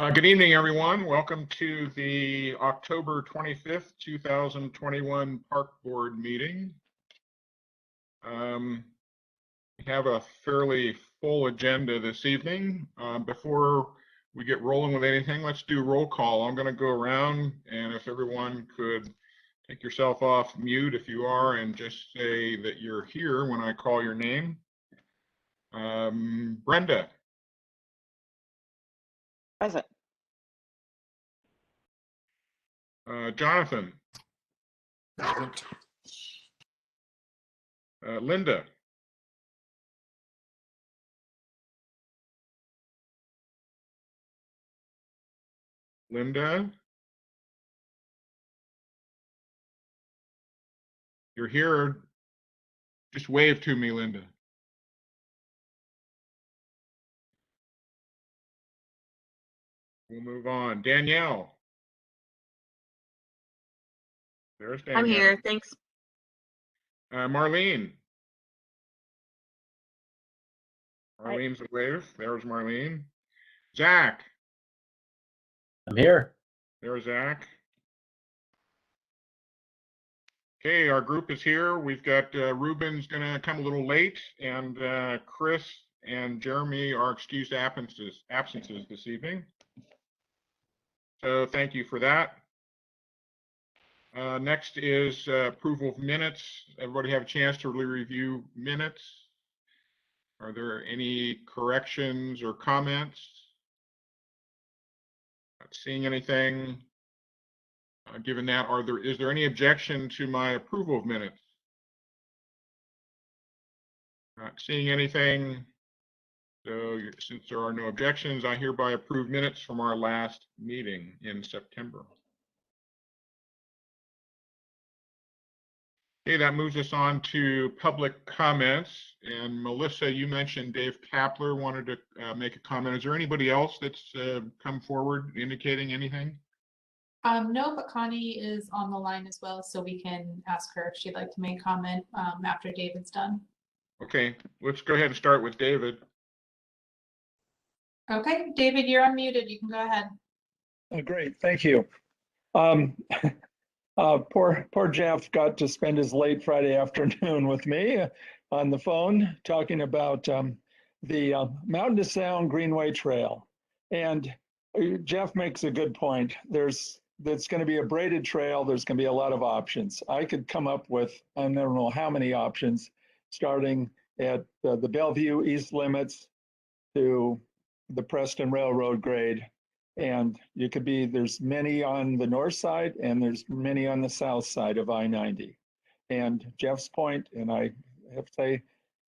Good evening, everyone. Welcome to the October 25th, 2021 Park Board meeting. We have a fairly full agenda this evening. Before we get rolling with anything, let's do roll call. I'm going to go around, and if everyone could take yourself off mute if you are, and just say that you're here when I call your name. Brenda. Present. Jonathan. Present. Linda. Linda. You're here. Just wave to me, Linda. We'll move on. Danielle. There's Danielle. I'm here, thanks. Marlene. Hi. Marlene's a wave. There's Marlene. Zach. I'm here. There's Zach. Okay, our group is here. We've got Ruben's going to come a little late, and Chris and Jeremy are excused absences this evening. So thank you for that. Next is approval of minutes. Everybody have a chance to review minutes? Are there any corrections or comments? Not seeing anything. Given that, is there any objection to my approval of minutes? Not seeing anything. So since there are no objections, I hereby approve minutes from our last meeting in September. Okay, that moves us on to public comments. And Melissa, you mentioned Dave Kapler wanted to make a comment. Is there anybody else that's come forward indicating anything? No, but Connie is on the line as well, so we can ask her if she'd like to make comment after David's done. Okay, let's go ahead and start with David. Okay, David, you're unmuted. You can go ahead. Great, thank you. Poor Jeff got to spend his late Friday afternoon with me on the phone talking about the Mountain to Sound Greenway Trail. And Jeff makes a good point. It's going to be a braided trail. There's going to be a lot of options. I could come up with, I don't know how many options, starting at the Bellevue East limits to the Preston Railroad grade. And there's many on the north side and there's many on the south side of I-90. And Jeff's point, and I have to say,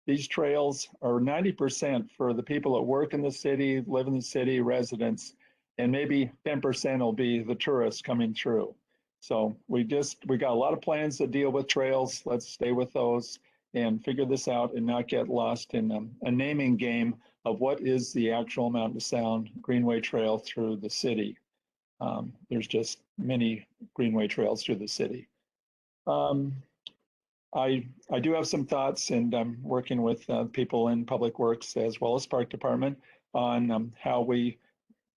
these trails are 90% for the people that work in the city, live in the city, residents, and maybe 10% will be the tourists coming through. So we got a lot of plans to deal with trails. Let's stay with those and figure this out and not get lost in a naming game of what is the actual Mountain to Sound Greenway Trail through the city. There's just many Greenway trails through the city. I do have some thoughts, and I'm working with people in Public Works as well as Park Department on how we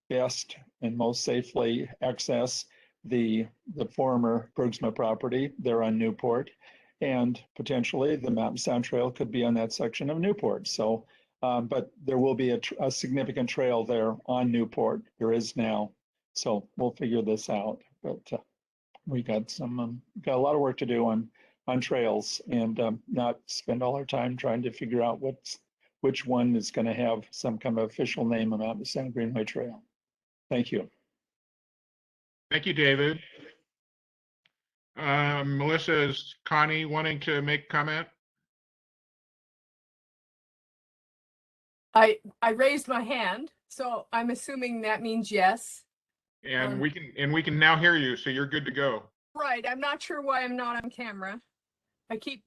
best and most safely access the former Bergsma property there on Newport, and potentially the Mountain Sound Trail could be on that section of Newport. So, but there will be a significant trail there on Newport. There is now, so we'll figure this out. But we got a lot of work to do on trails, and not spend all our time trying to figure out which one is going to have some kind of official name of Mountain Sound Greenway Trail. Thank you. Thank you, David. Melissa, is Connie wanting to make comment? I raised my hand, so I'm assuming that means yes. And we can now hear you, so you're good to go. Right. I'm not sure why I'm not on camera. I keep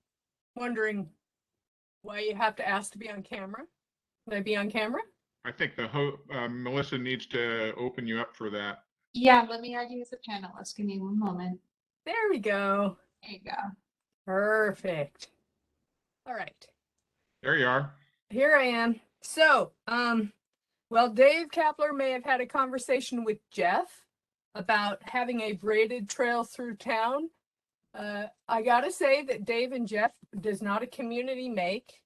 wondering why you have to ask to be on camera. Can I be on camera? I think Melissa needs to open you up for that. Yeah, let me add you as a panelist. Give me one moment. There we go. There you go. Perfect. All right. There you are. Here I am. So, Well, Dave Kapler may have had a conversation with Jeff about having a braided trail through town. I gotta say that Dave and Jeff does not a community make.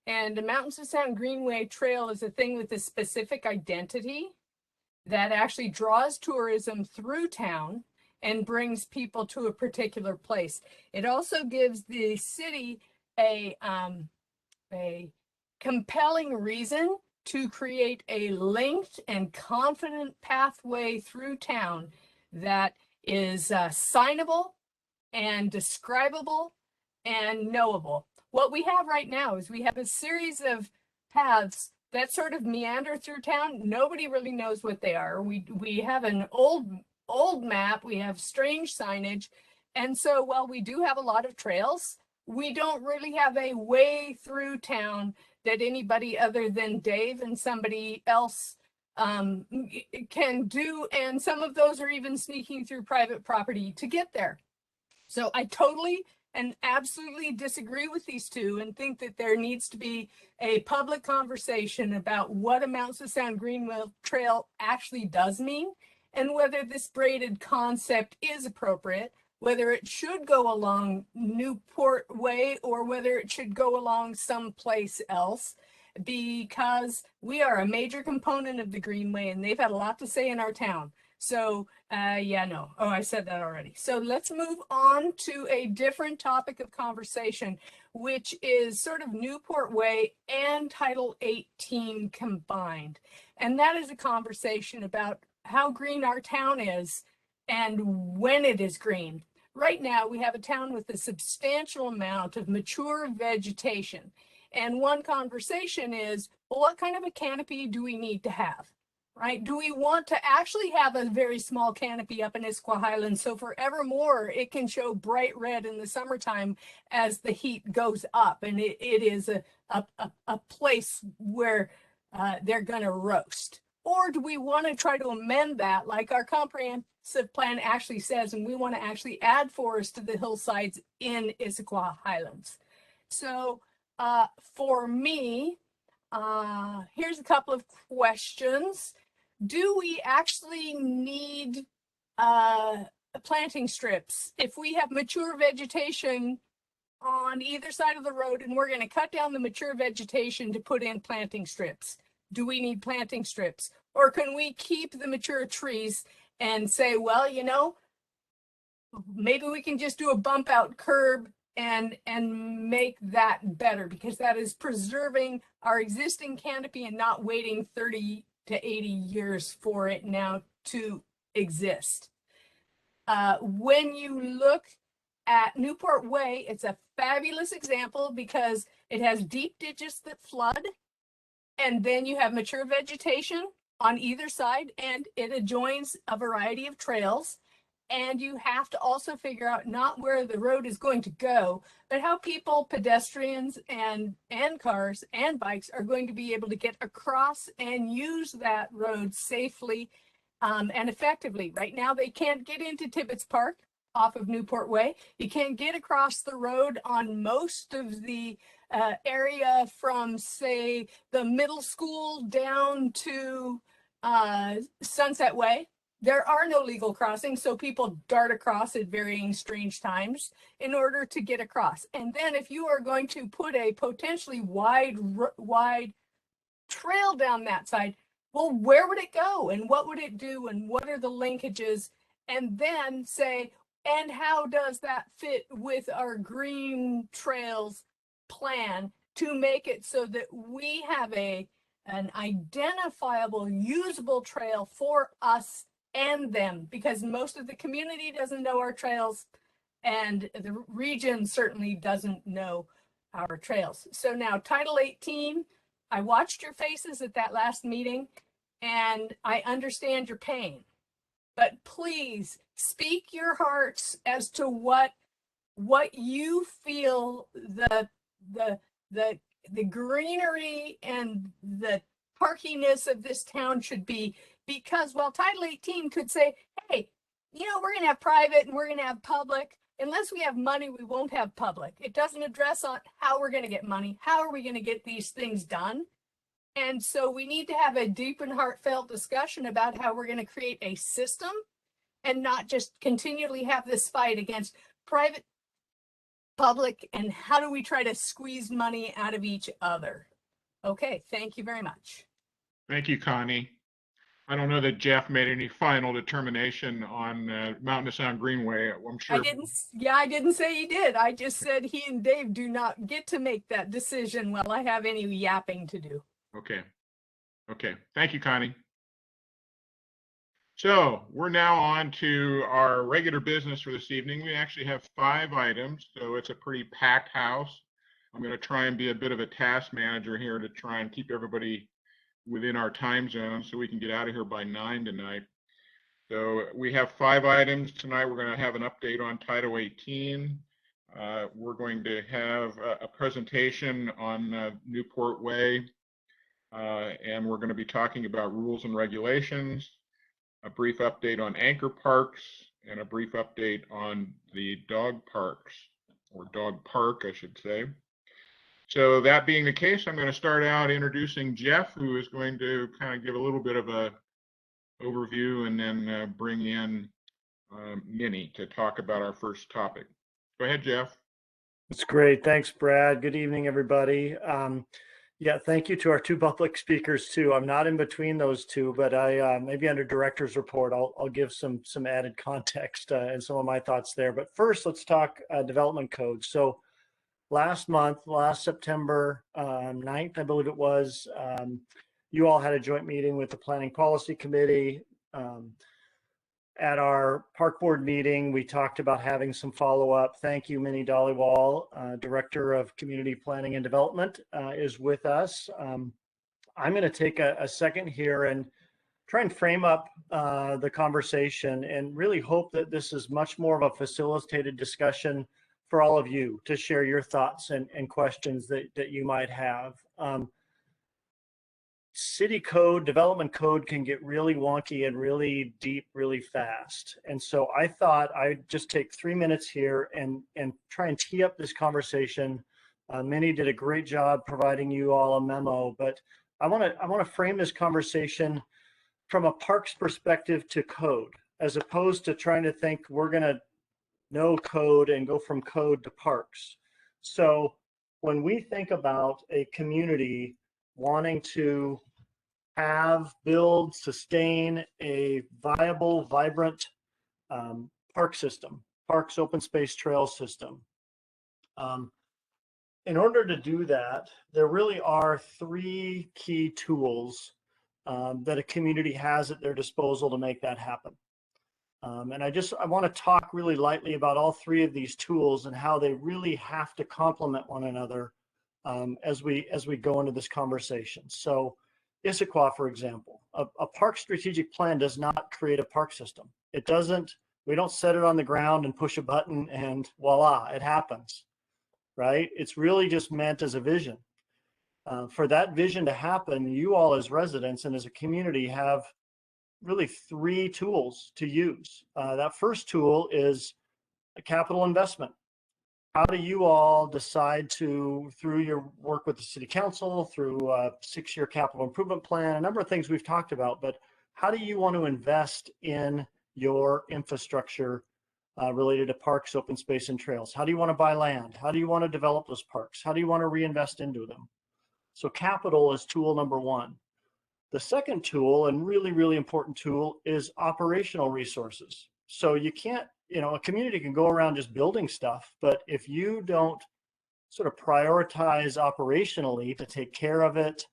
And the Mountains of Sound Greenway Trail is a thing with a specific identity that actually draws tourism through town and brings people to a particular place. It also gives the city a compelling reason to create a linked and confident pathway through town that is signable and describable and knowable. What we have right now is we have a series of paths that sort of meander through town. Nobody really knows what they are. We have an old map, we have strange signage. And so while we do have a lot of trails, we don't really have a way through town that anybody other than Dave and somebody else can do. And some of those are even sneaking through private property to get there. So I totally and absolutely disagree with these two and think that there needs to be a public conversation about what a Mountains of Sound Greenway Trail actually does mean and whether this braided concept is appropriate, whether it should go along Newport Way or whether it should go along someplace else, because we are a major component of the Greenway and they've had a lot to say in our town. So I said that already. So let's move on to a different topic of conversation, which is sort of Newport Way and Title 18 combined. And that is a conversation about how green our town is and when it is green. Right now, we have a town with a substantial amount of mature vegetation. And one conversation is, well, what kind of a canopy do we need to have? Right? Do we want to actually have a very small canopy up in Issaquah Highlands so forevermore it can show bright red in the summertime as the heat goes up and it is a place where they're going to roast? Or do we want to try to amend that like our comprehensive plan actually says, and we want to actually add forest to the hillsides in Issaquah Highlands? So for me, here's a couple of questions. Do we actually need planting strips? If we have mature vegetation on either side of the road and we're going to cut down the mature vegetation to put in planting strips, do we need planting strips? Or can we keep the mature trees and say, well, you know, maybe we can just do a bump out curb and make that better, because that is preserving our existing canopy and not waiting 30 to 80 years for it now to exist. When you look at Newport Way, it's a fabulous example because it has deep ditches that flood, and then you have mature vegetation on either side, and it adjoins a variety of trails. And you have to also figure out not where the road is going to go, but how people, pedestrians and cars and bikes are going to be able to get across and use that road safely and effectively. Right now, they can't get into Tibbetts Park off of Newport Way. You can't get across the road on most of the area from, say, the middle school down to Sunset Way. There are no legal crossings, so people dart across at varying strange times in order to get across. And then if you are going to put a potentially wide trail down that side, well, where would it go and what would it do and what are the linkages? And then say, and how does that fit with our green trails plan to make it so that we have an identifiable, usable trail for us and them, because most of the community doesn't know our trails and the region certainly doesn't know our trails. So now Title 18, I watched your faces at that last meeting and I understand your pain, but please speak your hearts as to what you feel the greenery and the parkiness of this town should be. Because while Title 18 could say, hey, you know, we're going to have private and we're going to have public. Unless we have money, we won't have public. It doesn't address on how we're going to get money. How are we going to get these things done? And so we need to have a deep and heartfelt discussion about how we're going to create a system and not just continually have this fight against private, public, and how do we try to squeeze money out of each other. Okay, thank you very much. Thank you, Connie. I don't know that Jeff made any final determination on Mountain to Sound Greenway. I'm sure. I didn't say he did. I just said he and Dave do not get to make that decision while I have any yapping to do. Okay. Okay. Thank you, Connie. So we're now on to our regular business for this evening. We actually have 5 items, so it's a pretty packed house. I'm going to try and be a bit of a task manager here to try and keep everybody within our time zone so we can get out of here by 9 tonight. So we have 5 items tonight. We're going to have an update on Title 18. We're going to have a presentation on Newport Way, and we're going to be talking about rules and regulations, a brief update on anchor parks, and a brief update on the dog parks, or dog park, I should say. So that being the case, I'm going to start out introducing Jeff, who is going to kind of give a little bit of a overview and then bring in Minnie to talk about our first topic. Go ahead, Jeff. That's great. Thanks, Brad. Good evening, everybody. Yeah, thank you to our 2 public speakers too. I'm not in between those 2, but I maybe under director's report, I'll give some added context and some of my thoughts there. But first, let's talk development code. So last September 9th, I believe it was, you all had a joint meeting with the Planning Policy Committee. At our park board meeting, we talked about having some follow-up. Thank you, Minnie Dollywall, Director of Community Planning and Development, is with us. I'm going to take a second here and try and frame up the conversation and really hope that this is much more of a facilitated discussion for all of you to share your thoughts and questions that you might have. City code, development code can get really wonky and really deep really fast. And so I thought I'd just take 3 minutes here and try and tee up this conversation. Minnie did a great job providing you all a memo, but I want to frame this conversation from a parks perspective to code, as opposed to trying to think we're going to know code and go from code to parks. So when we think about a community wanting to build, sustain a viable, vibrant park system, parks, open space trail system. In order to do that, there really are 3 key tools that a community has at their disposal to make that happen. And I want to talk really lightly about all 3 of these tools and how they really have to complement one another as we go into this conversation. So Issaquah, for example, a park strategic plan does not create a park system. It doesn't, we don't set it on the ground and push a button and voila, it happens, right? It's really just meant as a vision. For that vision to happen, you all as residents and as a community have really 3 tools to use. That first tool is a capital investment. How do you all decide to, through your work with the city council, through a 6-year capital improvement plan, a number of things we've talked about, but how do you want to invest in your infrastructure related to parks, open space, and trails? How do you want to buy land? How do you want to develop those parks? How do you want to reinvest into them? So capital is tool number 1. The second tool, and really, really important tool, is operational resources. So you can't, a community can go around just building stuff, but if you don't sort of prioritize operationally to take care of it,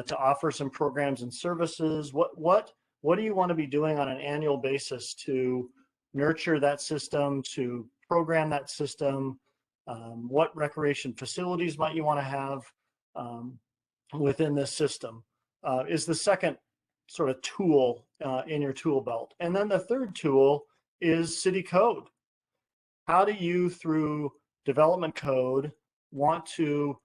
to offer some programs and services, what do you want to be doing on an annual basis to nurture that system, to program that system? What recreation facilities might you want to have within this system? Is the second sort of tool in your tool belt. And then the third tool is city code. How do you, through development code, want to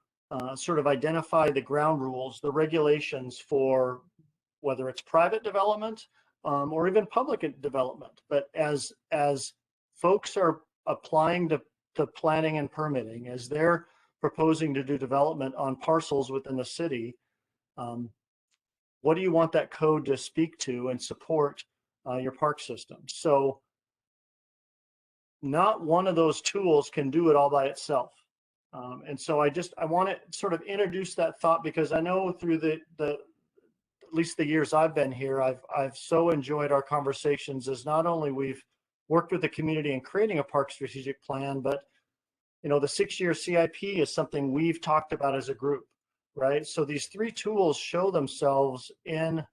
sort of identify the ground rules, the regulations for whether it's private development or even public development? But as folks are applying to planning and permitting, as they're proposing to do development on parcels within the city, What do you want that code to speak to and support your park system? So not one of those tools can do it all by itself. And so I want to sort of introduce that thought, because I know through the at least the years I've been here, I've so enjoyed our conversations, as not only we've worked with the community in creating a park strategic plan, but the 6-year CIP is something we've talked about as a group, right? So these 3 tools show themselves in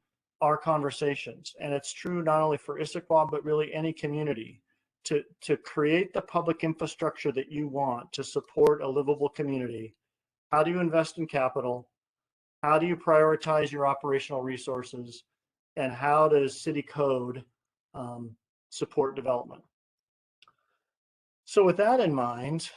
our conversations, and it's true not only for Issaquah, but really any community, to create the public infrastructure that you want to support a livable community. How do you invest in capital? How do you prioritize your operational resources? And how does city code support development? So with that in mind,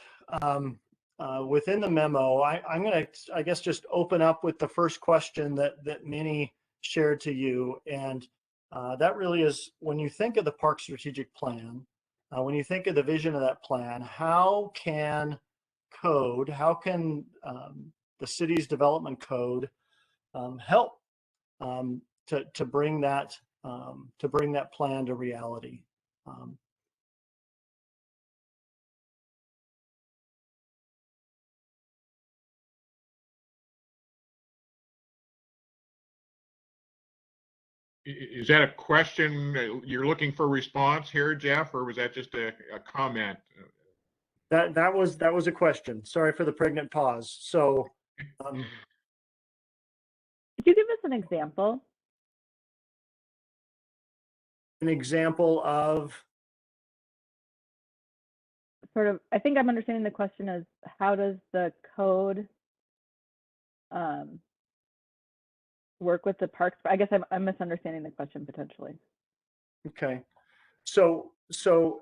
within the memo, I'm going to, I guess, just open up with the first question that Minnie shared to you. And that really is, when you think of the park strategic plan, when you think of the vision of that plan, how can the city's development code help to bring that plan to reality? Is that a question you're looking for response here, Jeff, or was that just a comment? That was a question. Sorry for the pregnant pause. So, Could you give us an example? an example of, Sort of, I think I'm understanding the question as, how does the code work with the parks? I guess I'm misunderstanding the question potentially. okay. So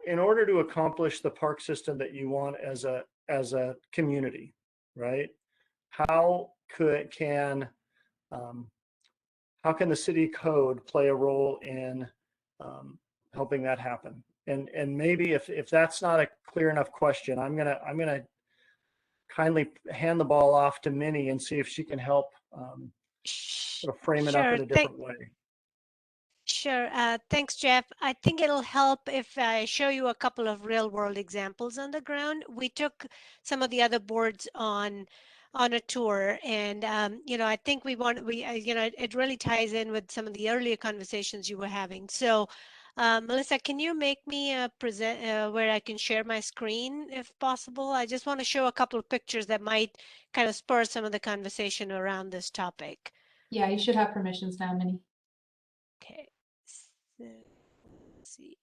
in order to accomplish the park system that you want as a community, right? How can the city code play a role in helping that happen? And maybe if that's not a clear enough question, I'm gonna kindly hand the ball off to Minnie and see if she can help sort of frame it up in a different way. Sure. Thanks, Jeff. I think it'll help if I show you a couple of real world examples on the ground. We took some of the other boards on a tour, and I think it really ties in with some of the earlier conversations you were having. So Melissa, can you make me a present where I can share my screen if possible? I just want to show a couple of pictures that might kind of spur some of the conversation around this topic. Yeah, you should have permissions now, Minnie. Okay, so, let's see.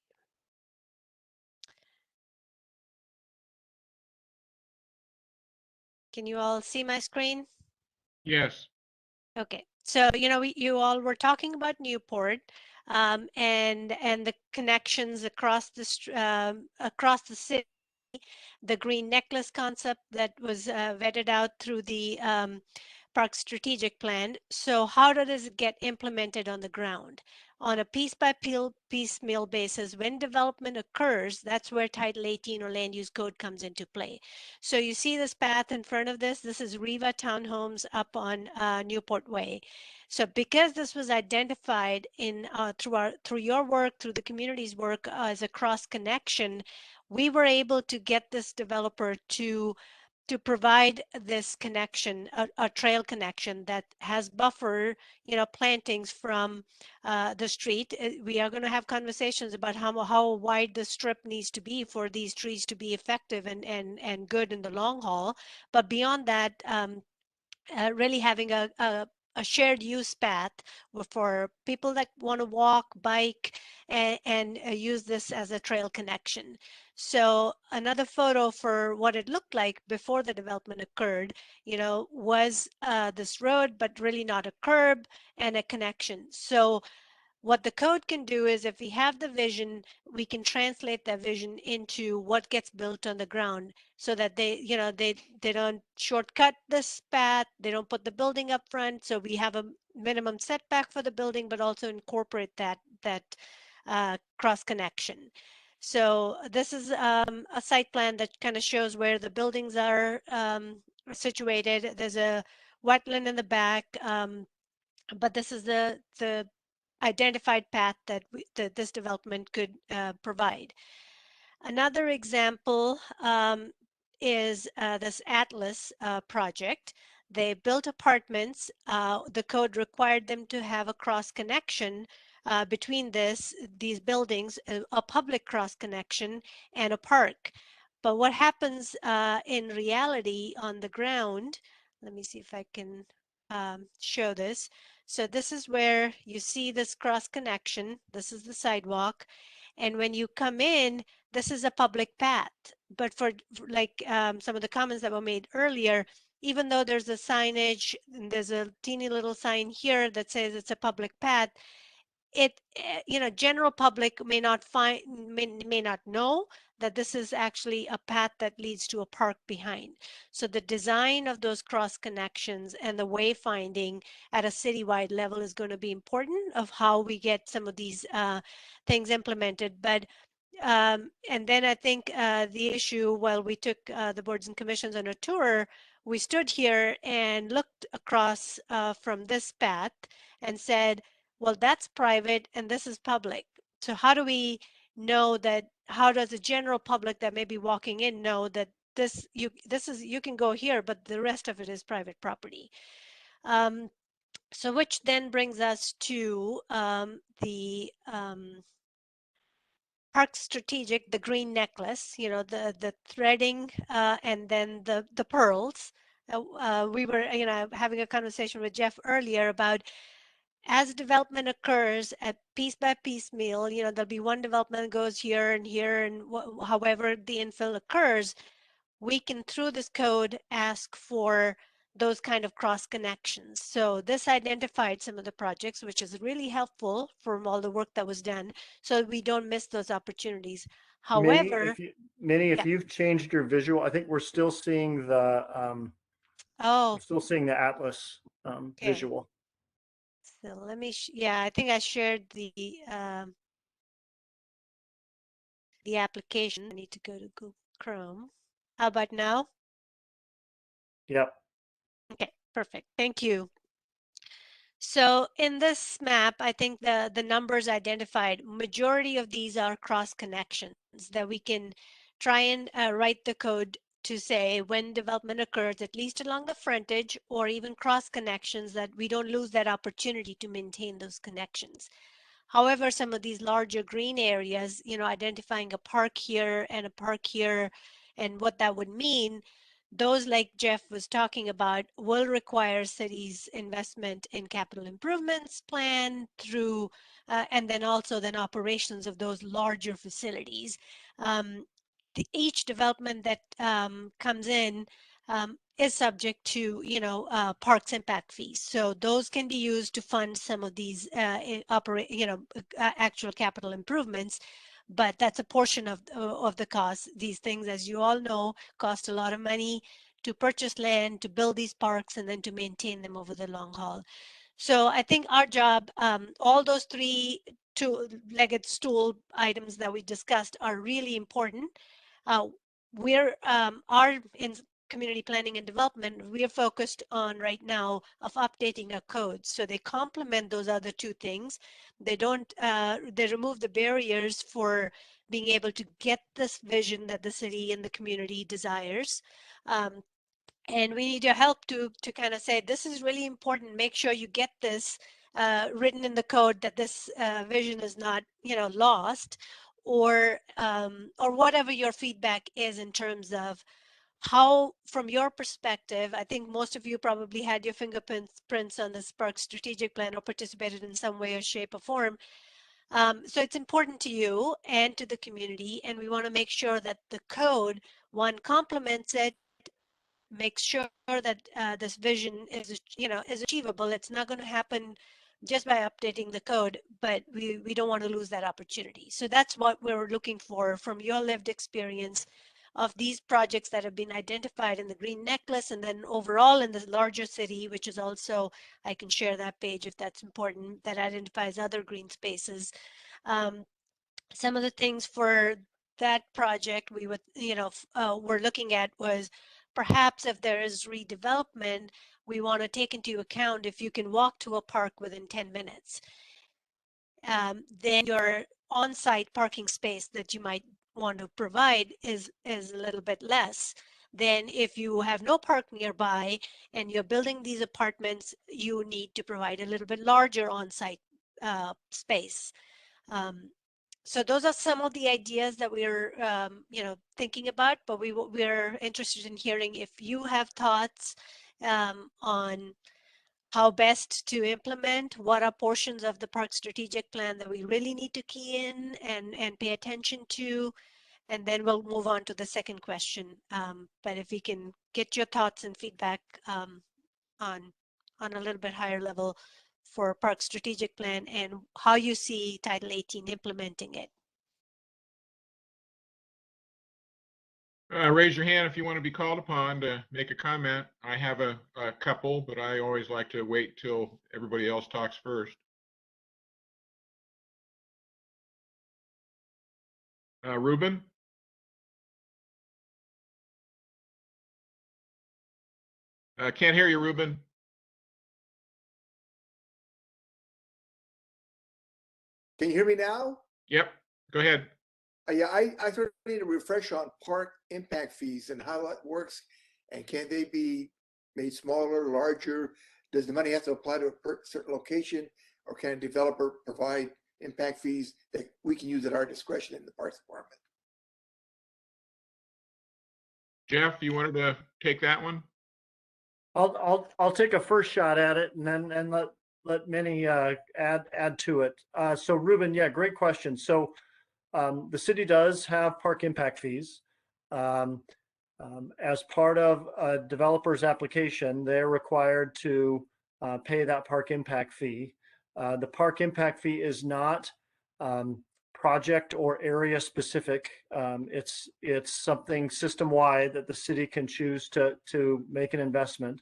Can you all see my screen? Yes. Okay, so you all were talking about Newport, and the connections across the city, the green necklace concept that was vetted out through the park strategic plan. So how does it get implemented on the ground? On a piecemeal basis, when development occurs, that's where Title 18 or Land Use Code comes into play. So you see this path in front of this. This is Riva Townhomes up on Newport Way. So because this was identified in through your work, through the community's work as a cross connection, we were able to get this developer to provide this connection, a trail connection that has buffer, plantings from the street. We are going to have conversations about how wide the strip needs to be for these trees to be effective and good in the long haul. But beyond that, really having a shared use path for people that want to walk, bike, and use this as a trail connection. So another photo for what it looked like before the development occurred, was this road, but really not a curb and a connection. So what the code can do is, if we have the vision, we can translate that vision into what gets built on the ground, so that they don't shortcut this path, they don't put the building up front, so we have a minimum setback for the building, but also incorporate that cross connection. So this is a site plan that kind of shows where the buildings are situated. There's a wetland in the back. but this is the identified path that this development could provide. Another example is this Atlas project. They built apartments. The code required them to have a cross connection between these buildings, a public cross connection and a park. But what happens in reality on the ground, let me see if I can show this. So this is where you see this cross connection. This is the sidewalk. And when you come in, this is a public path. But for like some of the comments that were made earlier, even though there's a signage, and there's a teeny little sign here that says it's a public path, general public may not may not know that this is actually a path that leads to a park behind. So the design of those cross connections and the wayfinding at a citywide level is going to be important of how we get some of these things implemented. But and then I think the issue, while we took the boards and commissions on a tour, we stood here and looked across from this path and said, well, that's private and this is public. So how do we know that? How does the general public that may be walking in know that you can go here, but the rest of it is private property? So which then brings us to the Park Strategic, the green necklace, the threading and then the pearls. We were, having a conversation with Jeff earlier about as development occurs at piece by piecemeal, there'll be one development that goes here and here, and however the infill occurs, we can, through this code, ask for those kind of cross connections. So this identified some of the projects, which is really helpful from all the work that was done, so we don't miss those opportunities. However, Minnie, if yeah. you've changed your visual, I think we're still seeing the Atlas Okay. visual. So let me, I think I shared the application. I need to go to Google Chrome. How about now? Yep. Okay, perfect. Thank you. So in this map, I think the numbers identified, majority of these are cross connections that we can try and write the code to say when development occurs, at least along the frontage, or even cross connections, that we don't lose that opportunity to maintain those connections. However, some of these larger green areas, identifying a park here and a park here and what that would mean, those, like Jeff was talking about, will require cities' investment in capital improvements plan through, and then also then operations of those larger facilities. Each development that comes in is subject to, parks impact fees. So those can be used to fund some of these actual capital improvements. But that's a portion of the cost. These things, as you all know, cost a lot of money to purchase land, to build these parks, and then to maintain them over the long haul. So I think our job, all those three two-legged stool items that we discussed are really important. In community planning and development, we are focused on right now of updating our codes. So they complement those other two things. They don't, they remove the barriers for being able to get this vision that the city and the community desires. And we need your help to kind of say, this is really important. Make sure you get this written in the code, that this vision is not, lost, or whatever your feedback is in terms of how, from your perspective, I think most of you probably had your fingerprints on the Spark strategic plan or participated in some way or shape or form. So it's important to you and to the community, and we want to make sure that the code, one, complements it, make sure that this vision is achievable. It's not going to happen just by updating the code, but we don't want to lose that opportunity. So that's what we're looking for from your lived experience of these projects that have been identified in the green necklace, and then overall in the larger city, which is also, I can share that page if that's important, that identifies other green spaces. Some of the things for that project we would, we're looking at was perhaps if there is redevelopment, we want to take into account if you can walk to a park within 10 minutes. Then your on-site parking space that you might want to provide is a little bit less. Then if you have no park nearby and you're building these apartments, you need to provide a little bit larger on-site space. So those are some of the ideas that we're thinking about, but we're interested in hearing if you have thoughts on how best to implement, what are portions of the park strategic plan that we really need to key in and pay attention to, and then we'll move on to the second question. But if we can get your thoughts and feedback on a little bit higher level for park strategic plan and how you see Title 18 implementing it. Raise your hand if you want to be called upon to make a comment. I have a couple, but I always like to wait till everybody else talks first. Ruben? Can't hear you, Ruben. Can you hear me now? Yep, go ahead. Yeah, I sort of need a refresh on park impact fees and how that works. And can they be made smaller, larger? Does the money have to apply to a certain location, or can a developer provide impact fees that we can use at our discretion in the Parks Department? Jeff, you wanted to take that one? I'll take a first shot at it and then let Minnie add to it. So Ruben, yeah, great question. So the city does have park impact fees. As part of a developer's application, they're required to pay that park impact fee. The park impact fee is not project or area specific. It's something system-wide that the city can choose to make an investment.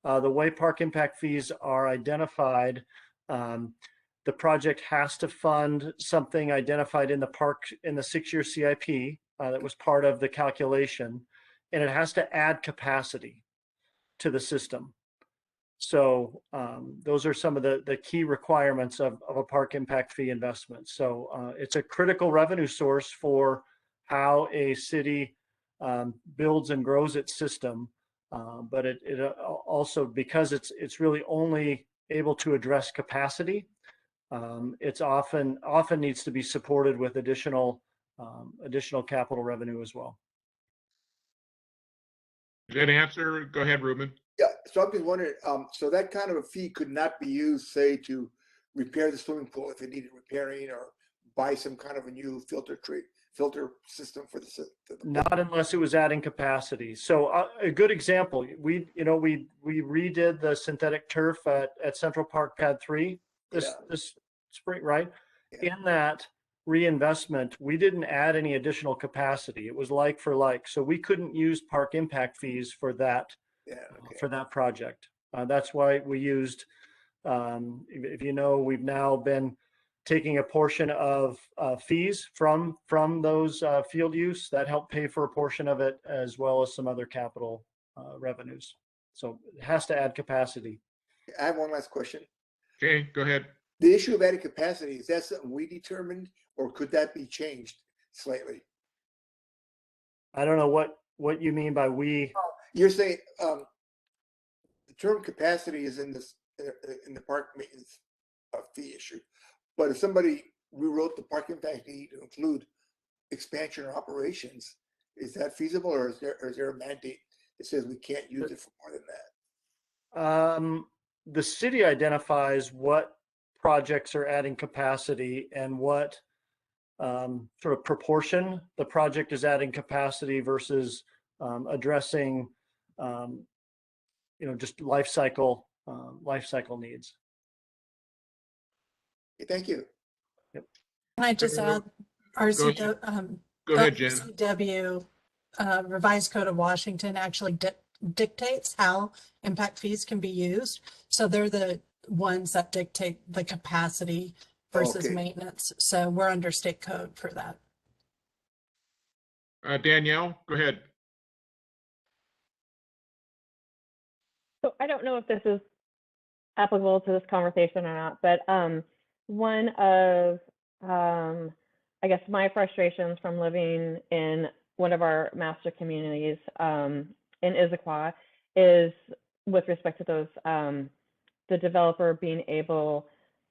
The way park impact fees are identified, the project has to fund something identified in the park in the 6-year CIP that was part of the calculation, and it has to add capacity to the system. So those are some of the key requirements of a park impact fee investment. So it's a critical revenue source for how a city builds and grows its system. But it also, because it's really only able to address capacity, it's often needs to be supported with additional capital revenue as well. Does that answer? Go ahead, Ruben. Yeah, so I'm just wondering, so that kind of a fee could not be used, say, to repair the swimming pool if it needed repairing, or buy some kind of a new filter system for the pool? Not unless it was adding capacity. So a good example, we redid the synthetic turf at Central Park Pad 3 this spring, right? Yeah. In that reinvestment, we didn't add any additional capacity. It was like for like, so we couldn't use park impact fees for that. Yeah, okay. For that project. That's why we used, if you know, we've now been taking a portion of fees from those field use that help pay for a portion of it, as well as some other capital revenues. So it has to add capacity. I have one last question. Okay, go ahead. The issue of adding capacity, is that something we determined, or could that be changed slightly? I don't know what you mean by we. You're saying the term capacity is in the park maintenance fee issue, but if somebody rewrote the park impact fee to include expansion or operations, is that feasible, or is there a mandate that says we can't use it for more than that? The city identifies what projects are adding capacity and what sort of proportion the project is adding capacity versus addressing just life cycle needs. Okay, thank you. Can I just add, Go ahead, Jen. RCW Revised Code of Washington actually dictates how impact fees can be used. So they're the ones that dictate the capacity versus maintenance. So we're under state code for that. Danielle, go ahead. So I don't know if this is applicable to this conversation or not, but one of, I guess, my frustrations from living in one of our master communities in Issaquah is with respect to those, the developer being able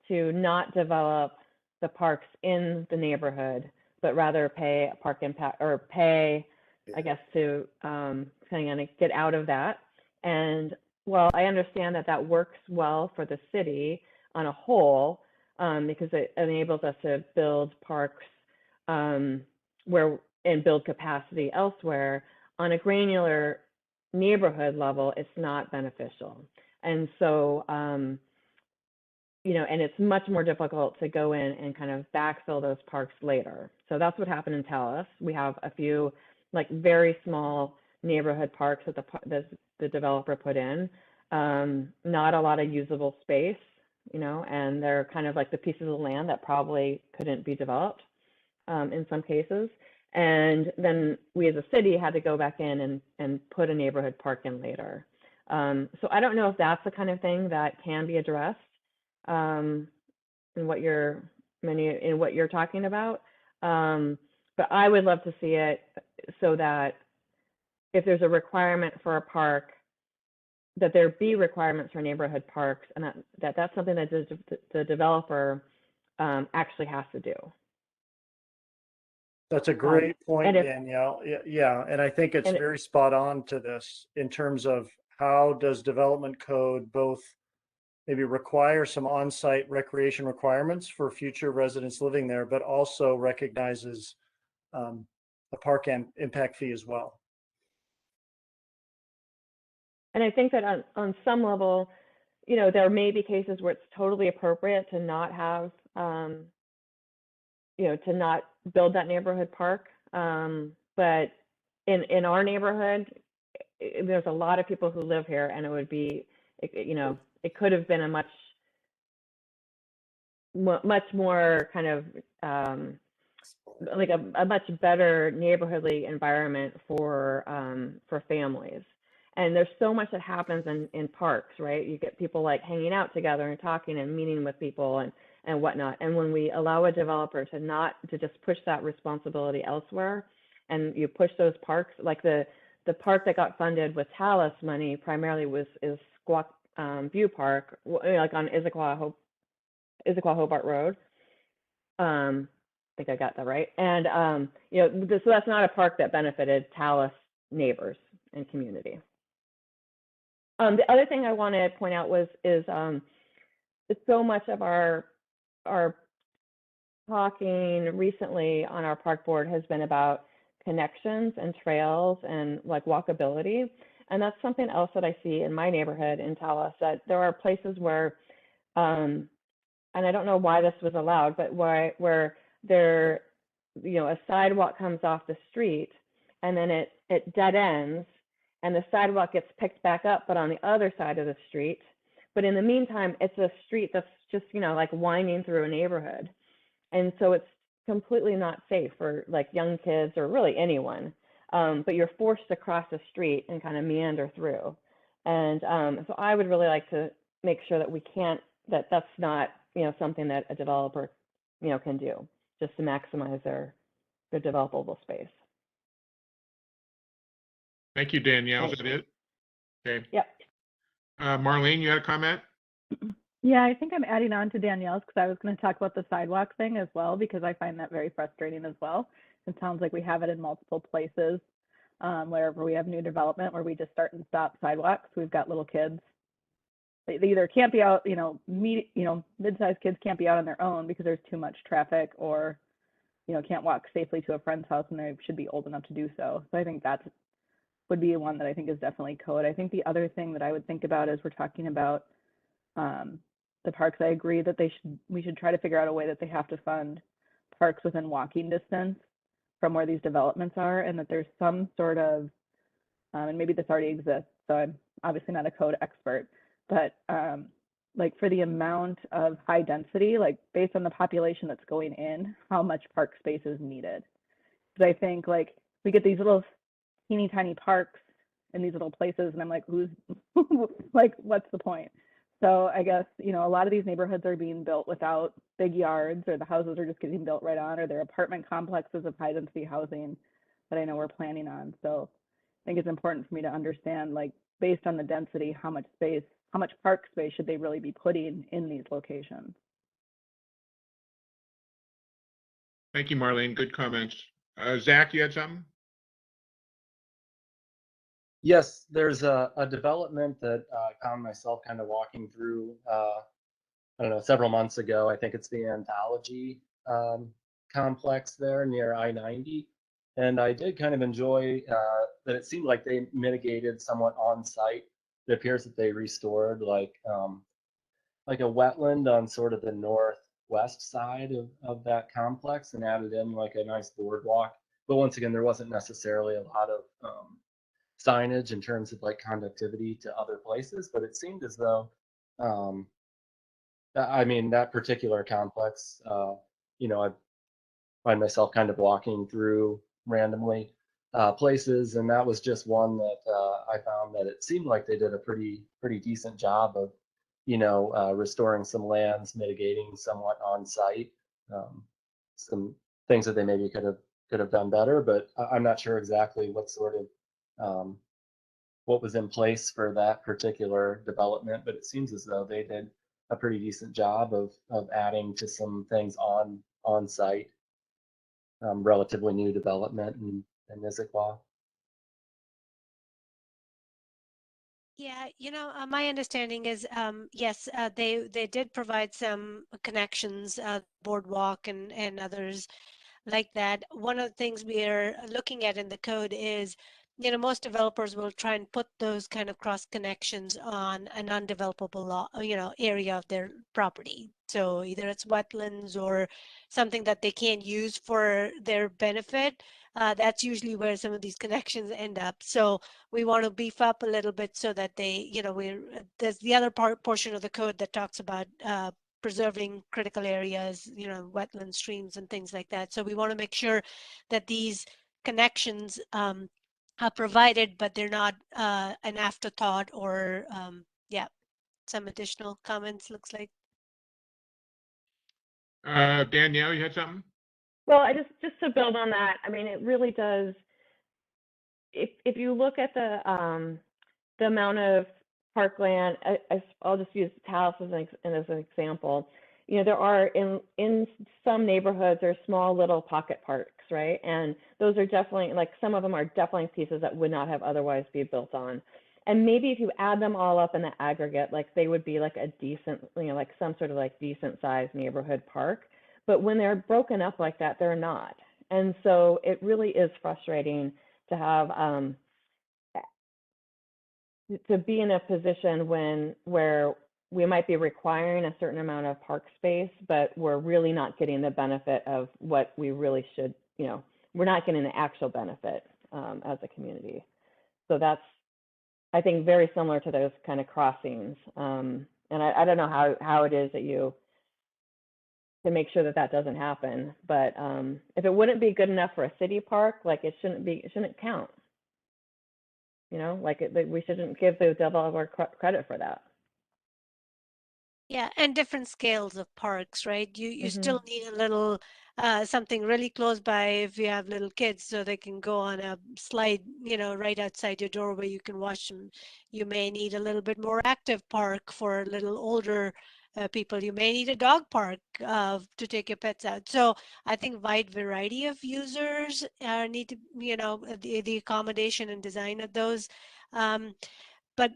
to not develop the parks in the neighborhood, but rather pay a park impact or pay, I guess, to kind of get out of that. And well, I understand that that works well for the city on a whole, because it enables us to build parks where and build capacity elsewhere. On a granular neighborhood level, it's not beneficial. And so, you know, and it's much more difficult to go in and kind of backfill those parks later. So that's what happened in Taos. We have a few like very small neighborhood parks that the developer put in. Not a lot of usable space, you know, and they're kind of like the pieces of land that probably couldn't be developed in some cases. And then we as a city had to go back in and put a neighborhood park in later. So I don't know if that's the kind of thing that can be addressed in what you're talking about. But I would love to see it so that if there's a requirement for a park, that there be requirements for neighborhood parks, and that's something that the developer actually has to do. That's a great point, and if- Danielle. Yeah, and I think it's very spot on to this in terms of how does development code both maybe require some on-site recreation requirements for future residents living there, but also recognizes a park and impact fee as well. And I think that on some level, you know, there may be cases where it's totally appropriate to not have, you know, to not build that neighborhood park. But in our neighborhood, there's a lot of people who live here, and it would be, you know, it could have been a much more kind of like a much better neighborhoodly environment for families. And there's so much that happens in parks, right? You get people like hanging out together and talking and meeting with people and whatnot. And when we allow a developer to just push that responsibility elsewhere, and you push those parks, like the park that got funded with Talos money primarily is Squawk View Park, like on Issaquah Hobart Road. I think I got that right. And you know, so that's not a park that benefited Talos neighbors and community. The other thing I want to point out is so much of our talking recently on our park board has been about connections and trails and like walkability. And that's something else that I see in my neighborhood in Taos, that there are places where, and I don't know why this was allowed, but where there, you know, a sidewalk comes off the street and then it dead ends, and the sidewalk gets picked back up, but on the other side of the street. But in the meantime, it's a street that's just, you know, like winding through a neighborhood. And so it's completely not safe for like young kids or really anyone. But you're forced to cross the street and kind of meander through. And so I would really like to make sure that that's not, you know, something that a developer, you know, can do just to maximize their developable space. Thank you, Danielle. Is that it? Okay. Yep. Marlene, you had a comment? Yeah, I think I'm adding on to Danielle's because I was going to talk about the sidewalk thing as well, because I find that very frustrating as well. It sounds like we have it in multiple places, wherever we have new development where we just start and stop sidewalks. We've got little kids. They either can't be out, you know, mid-sized kids can't be out on their own because there's too much traffic, or, you know, can't walk safely to a friend's house and they should be old enough to do so. So I think that would be one that I think is definitely code. I think the other thing that I would think about is we're talking about the parks. I agree that we should try to figure out a way that they have to fund parks within walking distance from where these developments are, and that there's some sort of, and maybe this already exists, so I'm obviously not a code expert, but like for the amount of high density, like based on the population that's going in, how much park space is needed. Because I think like we get these little teeny tiny parks in these little places. And I'm like, who's like, what's the point? So I guess, you know, a lot of these neighborhoods are being built without big yards, or the houses are just getting built right on, or they're apartment complexes of high density housing that I know we're planning on. So I think it's important for me to understand, like, based on the density, how much space, how much park space should they really be putting in these locations? Thank you, Marlene. Good comments. Zach, you had something? Yes, there's a development that I found myself kind of walking through, I don't know, several months ago. I think it's the Anthology complex there near I-90. And I did kind of enjoy that it seemed like they mitigated somewhat on site. It appears that they restored like a wetland on sort of the northwest side of that complex and added in like a nice boardwalk. But once again, there wasn't necessarily a lot of signage in terms of like conductivity to other places, but it seemed as though, I mean, that particular complex, you know, I find myself kind of walking through randomly places, and that was just one that I found that it seemed like they did a pretty decent job of, you know, restoring some lands, mitigating somewhat on site, some things that they maybe could have done better, but I'm not sure exactly what sort of what was in place for that particular development, but it seems as though they did a pretty decent job of adding to some things on site. Relatively new development in Issaquah. Yeah, you know, my understanding is, yes, they did provide some connections, boardwalk and others like that. One of the things we are looking at in the code is, you know, most developers will try and put those kind of cross connections on an undevelopable area of their property. So either it's wetlands or something that they can't use for their benefit. That's usually where some of these connections end up. So we want to beef up a little bit so that they, you know, there's the other portion of the code that talks about preserving critical areas, you know, wetland streams and things like that. So we want to make sure that these connections are provided, but they're not an afterthought or, yeah, some additional comments, looks like. Danielle, you had something? Well, I just to build on that, I mean, it really does. If you look at the amount of parkland, I'll just use Taos as an example. You know, there are in some neighborhoods, there are small little pocket parks, right? And those are definitely, like, some of them are definitely pieces that would not have otherwise be built on. And maybe if you add them all up in the aggregate, like, they would be like a decent, you know, like some sort of like decent sized neighborhood park. But when they're broken up like that, they're not. And so it really is frustrating to have to be in a position where we might be requiring a certain amount of park space, but we're really not getting the benefit of what we really should, you know, we're not getting the actual benefit as a community. So that's, I think, very similar to those kind of crossings. And I don't know how it is that you, to make sure that that doesn't happen. But if it wouldn't be good enough for a city park, like, it shouldn't count. You know, like, we shouldn't give the developer credit for that. Yeah, and different scales of parks, right? You Mm-hmm. still need a little something really close by if you have little kids, so they can go on a slide, you know, right outside your door where you can watch them. You may need a little bit more active park for a little older people. You may need a dog park to take your pets out. So I think wide variety of users need to, you know, the accommodation and design of those. But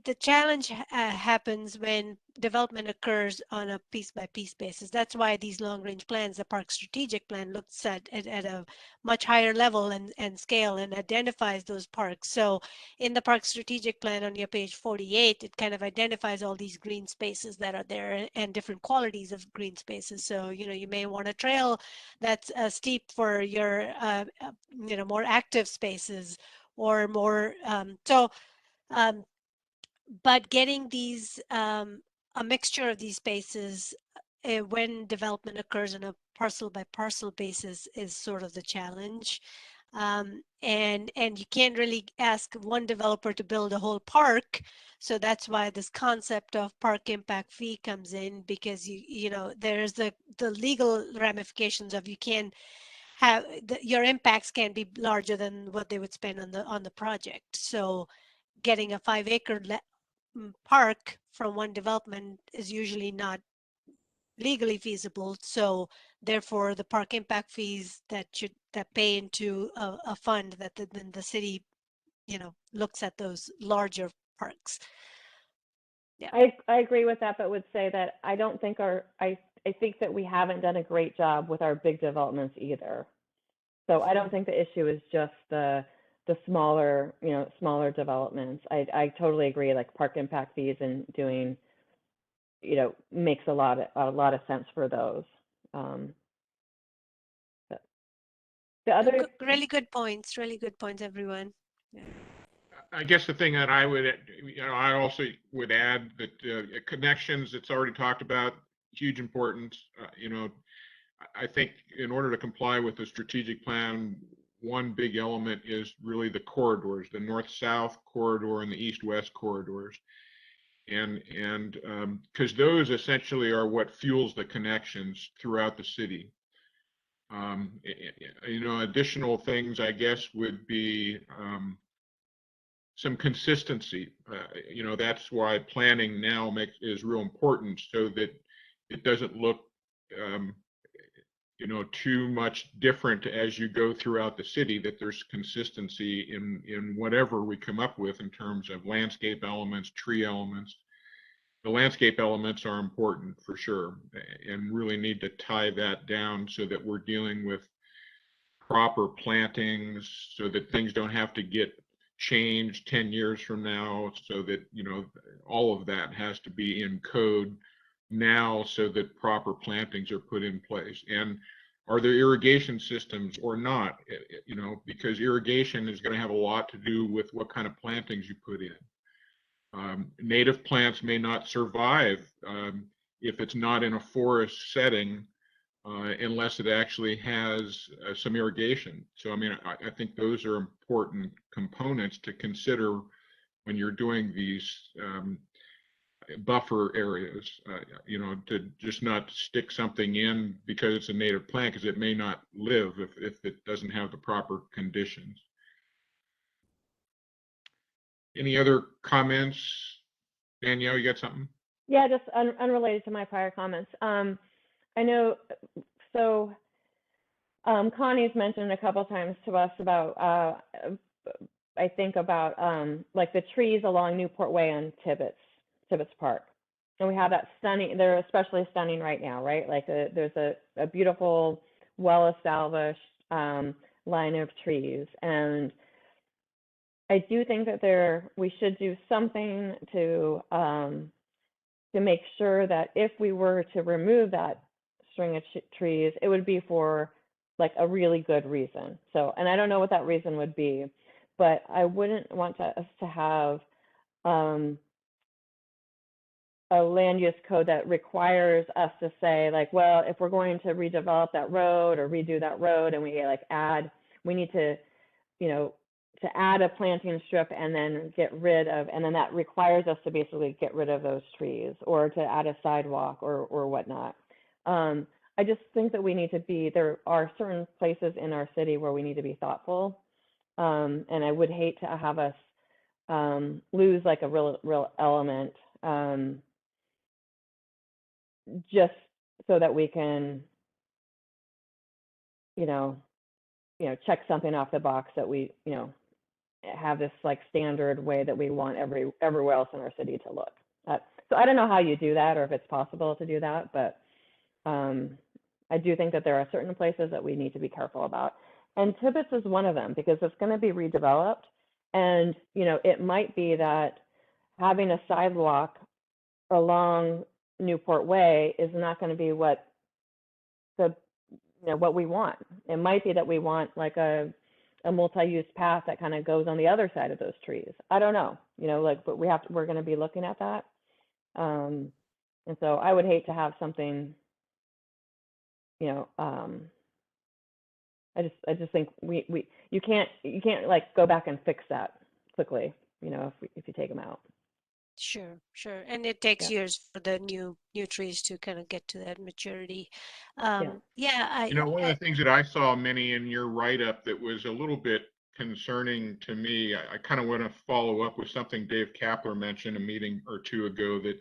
the challenge happens when development occurs on a piece by piece basis. That's why these long range plans, the park strategic plan, looks at a much higher level and scale and identifies those parks. So in the park strategic plan on your page 48, it kind of identifies all these green spaces that are there and different qualities of green spaces. So, you know, you may want a trail that's steep for your, you know, more active spaces or more, but getting these, a mixture of these spaces when development occurs on a parcel by parcel basis is sort of the challenge. And you can't really ask one developer to build a whole park. So that's why this concept of park impact fee comes in, because you know there's the legal ramifications of you can have your impacts can be larger than what they would spend on the project. So getting a 5-acre park from one development is usually not legally feasible. So therefore, the park impact fees that pay into a fund that then the city, you know, looks at those larger parks. Yeah. I agree with that, but would say that I don't think I think that we haven't done a great job with our big developments either. So I don't think the issue is just the smaller, you know, smaller developments. I totally agree. Like park impact fees and doing, you know, makes a lot of sense for those. But the other, Really good points. Really good points, everyone. Yeah. I guess the thing that I would, you know, I also would add that connections, it's already talked about, huge importance. You know, I think in order to comply with the strategic plan, one big element is really the corridors, the north-south corridor and the east-west corridors. And because those essentially are what fuels the connections throughout the city. You know, additional things, I guess, would be some consistency. You know, that's why planning now is real important, so that it doesn't look you know, too much different as you go throughout the city, that there's consistency in whatever we come up with in terms of landscape elements, tree elements. The landscape elements are important for sure, and really need to tie that down so that we're dealing with proper plantings, so that things don't have to get changed 10 years from now, so that, you know, all of that has to be in code now so that proper plantings are put in place. And are there irrigation systems or not? You know, because irrigation is going to have a lot to do with what kind of plantings you put in. Native plants may not survive if it's not in a forest setting unless it actually has some irrigation. So, I mean, I think those are important components to consider when you're doing these buffer areas, you know, to just not stick something in because it's a native plant, because it may not live if it doesn't have the proper conditions. Any other comments? Danielle, you got something? yeah, just unrelated to my prior comments. I know, so Connie's mentioned a couple times to us about, I think about like the trees along Newport Way and Tibbetts Park. And we have that stunning, they're especially stunning right now, right? Like there's a beautiful, well-established line of trees. And I do think that we should do something to make sure that if we were to remove that string of trees, it would be for like a really good reason. So, and I don't know what that reason would be, but I wouldn't want us to have a land use code that requires us to say like, well, if we're going to redevelop that road or redo that road and we need to, you know, to add a planting strip and then and then that requires us to basically get rid of those trees or to add a sidewalk or whatnot. I just think that we need to there are certain places in our city where we need to be thoughtful. And I would hate to have us lose like a real element just so that we can, you know, check something off the box that we, you know, have this like standard way that we want everywhere else in our city to look. So I don't know how you do that or if it's possible to do that, but I do think that there are certain places that we need to be careful about. And Tibbetts is one of them because it's going to be redeveloped. And, you know, it might be that having a sidewalk along Newport Way is not going to be what what we want. It might be that we want like a multi-use path that kind of goes on the other side of those trees. I don't know, you know, like, but we're going to be looking at that. And so I would hate to have something, you know, I just think you can't like go back and fix that quickly, you know, if you take them out. Sure, sure. And it takes Yeah. years for the new trees to kind of get to that maturity. Yeah. Yeah, You know, one of the things that I saw, Minnie, in your write-up that was a little bit concerning to me, I kind of want to follow up with something Dave Kapler mentioned a meeting or two ago, that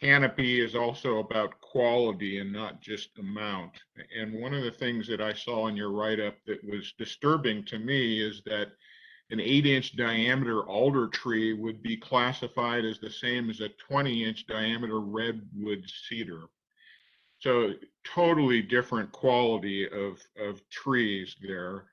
canopy is also about quality and not just amount. And one of the things that I saw in your write-up that was disturbing to me is that an 8-inch diameter alder tree would be classified as the same as a 20-inch diameter redwood cedar. So totally different quality of trees there.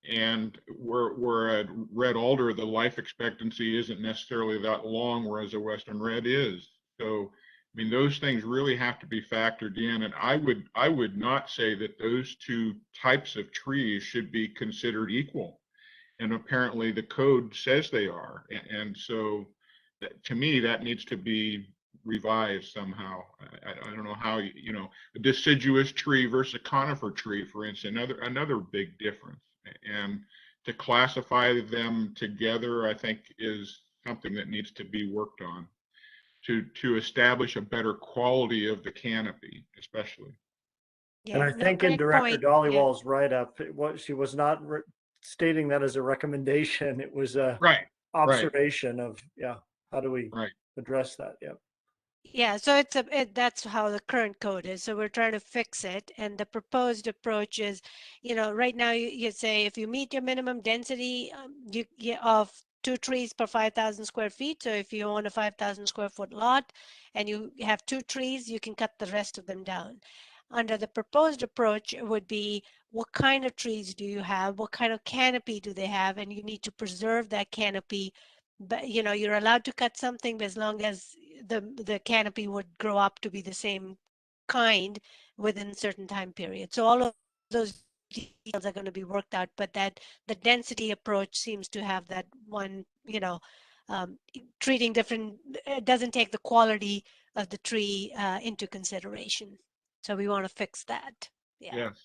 And where a red alder, the life expectancy isn't necessarily that long, whereas a western red is. So, I mean, those things really have to be factored in. And I would not say that those two types of trees should be considered equal. And apparently the code says they are. And so to me, that needs to be revised somehow. I don't know how, you know, a deciduous tree versus a conifer tree, for instance, another big difference. And to classify them together, I think, is something that needs to be worked on to establish a better quality of the canopy, especially. And yeah, I no, think in great Director point. Yeah. Dollywall's write-up, she was not stating that as a recommendation. It was a Right, observation of, yeah, how do we right. address that? Yeah. Yeah, so that's how the current code is. So we're trying to fix it. And the proposed approach is, you know, right now you say if you meet your minimum density of 2 trees per 5,000 square feet. So if you own a 5,000 square foot lot and you have 2 trees, you can cut the rest of them down. Under the proposed approach, it would be what kind of trees do you have? What kind of canopy do they have? And you need to preserve that canopy. But you know, you're allowed to cut something as long as the canopy would grow up to be the same kind within certain time period. So all of those details are going to be worked out, but that the density approach seems to have that one, you know, treating different, it doesn't take the quality of the tree into consideration. So we want to fix that. Yeah. Yes.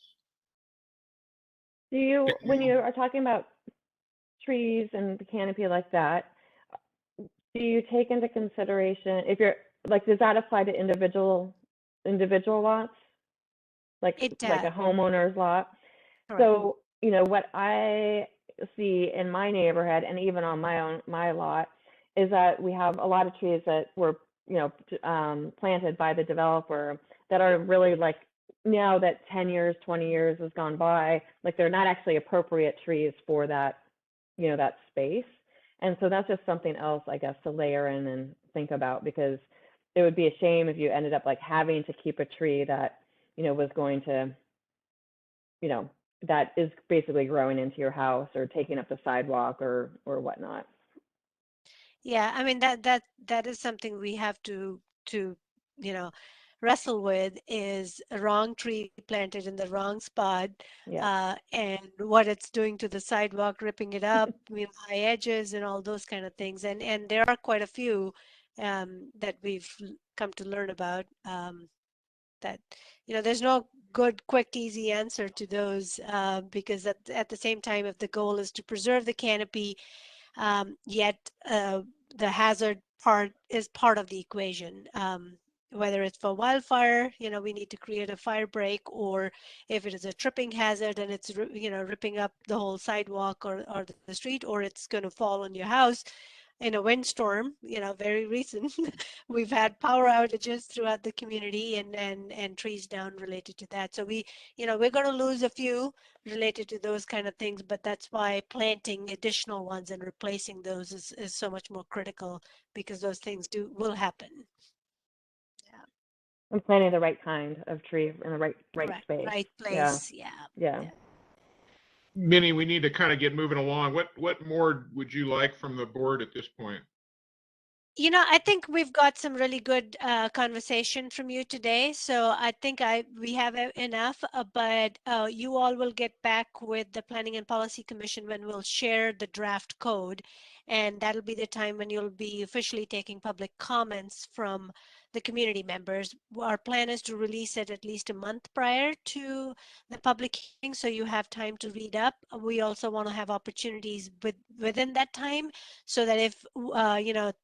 Do you, when you are talking about trees and the canopy like that, do you take into consideration, if you're, like, does that apply to individual lots? Like It a homeowner's lot? correct. So, you know, what I see in my neighborhood and even on my lot is that we have a lot of trees that were, you know, planted by the developer that are really, like, now that 10 years, 20 years has gone by, like, they're not actually appropriate trees for that, you know, that space. And so that's just something else, I guess, to layer in and think about, because it would be a shame if you ended up like having to keep a tree that, you know, was going to, you know, that is basically growing into your house or taking up the sidewalk or whatnot. Yeah, I mean that is something we have to you know wrestle with, is a wrong tree planted in the wrong spot, Yeah. and what it's doing to the sidewalk, ripping it up, you know, high edges and all those kind of things. And there are quite a few that we've come to learn about, that, you know, there's no good, quick, easy answer to those, because at the same time, if the goal is to preserve the canopy, yet the hazard part is part of the equation. Whether it's for wildfire, you know, we need to create a fire break, or if it is a tripping hazard and it's, you know, ripping up the whole sidewalk or the street, or it's going to fall on your house in a windstorm, you know, very recent. We've had power outages throughout the community and trees down related to that. So we, you know, we're going to lose a few related to those kind of things, but that's why planting additional ones and replacing those is so much more critical, because those things will happen. Yeah. And planting the right kind of tree in the right Correct. space. Right place. Yeah. Yeah. Minnie, we need to kind of get moving along. What more would you like from the board at this point? You know, I think we've got some really good conversation from you today. So I think we have enough, but you all will get back with the Planning and Policy Commission when we'll share the draft code. And that'll be the time when you'll be officially taking public comments from the community members. Our plan is to release it at least a month prior to the public hearing, so you have time to read up. We also want to have opportunities within that time, so that if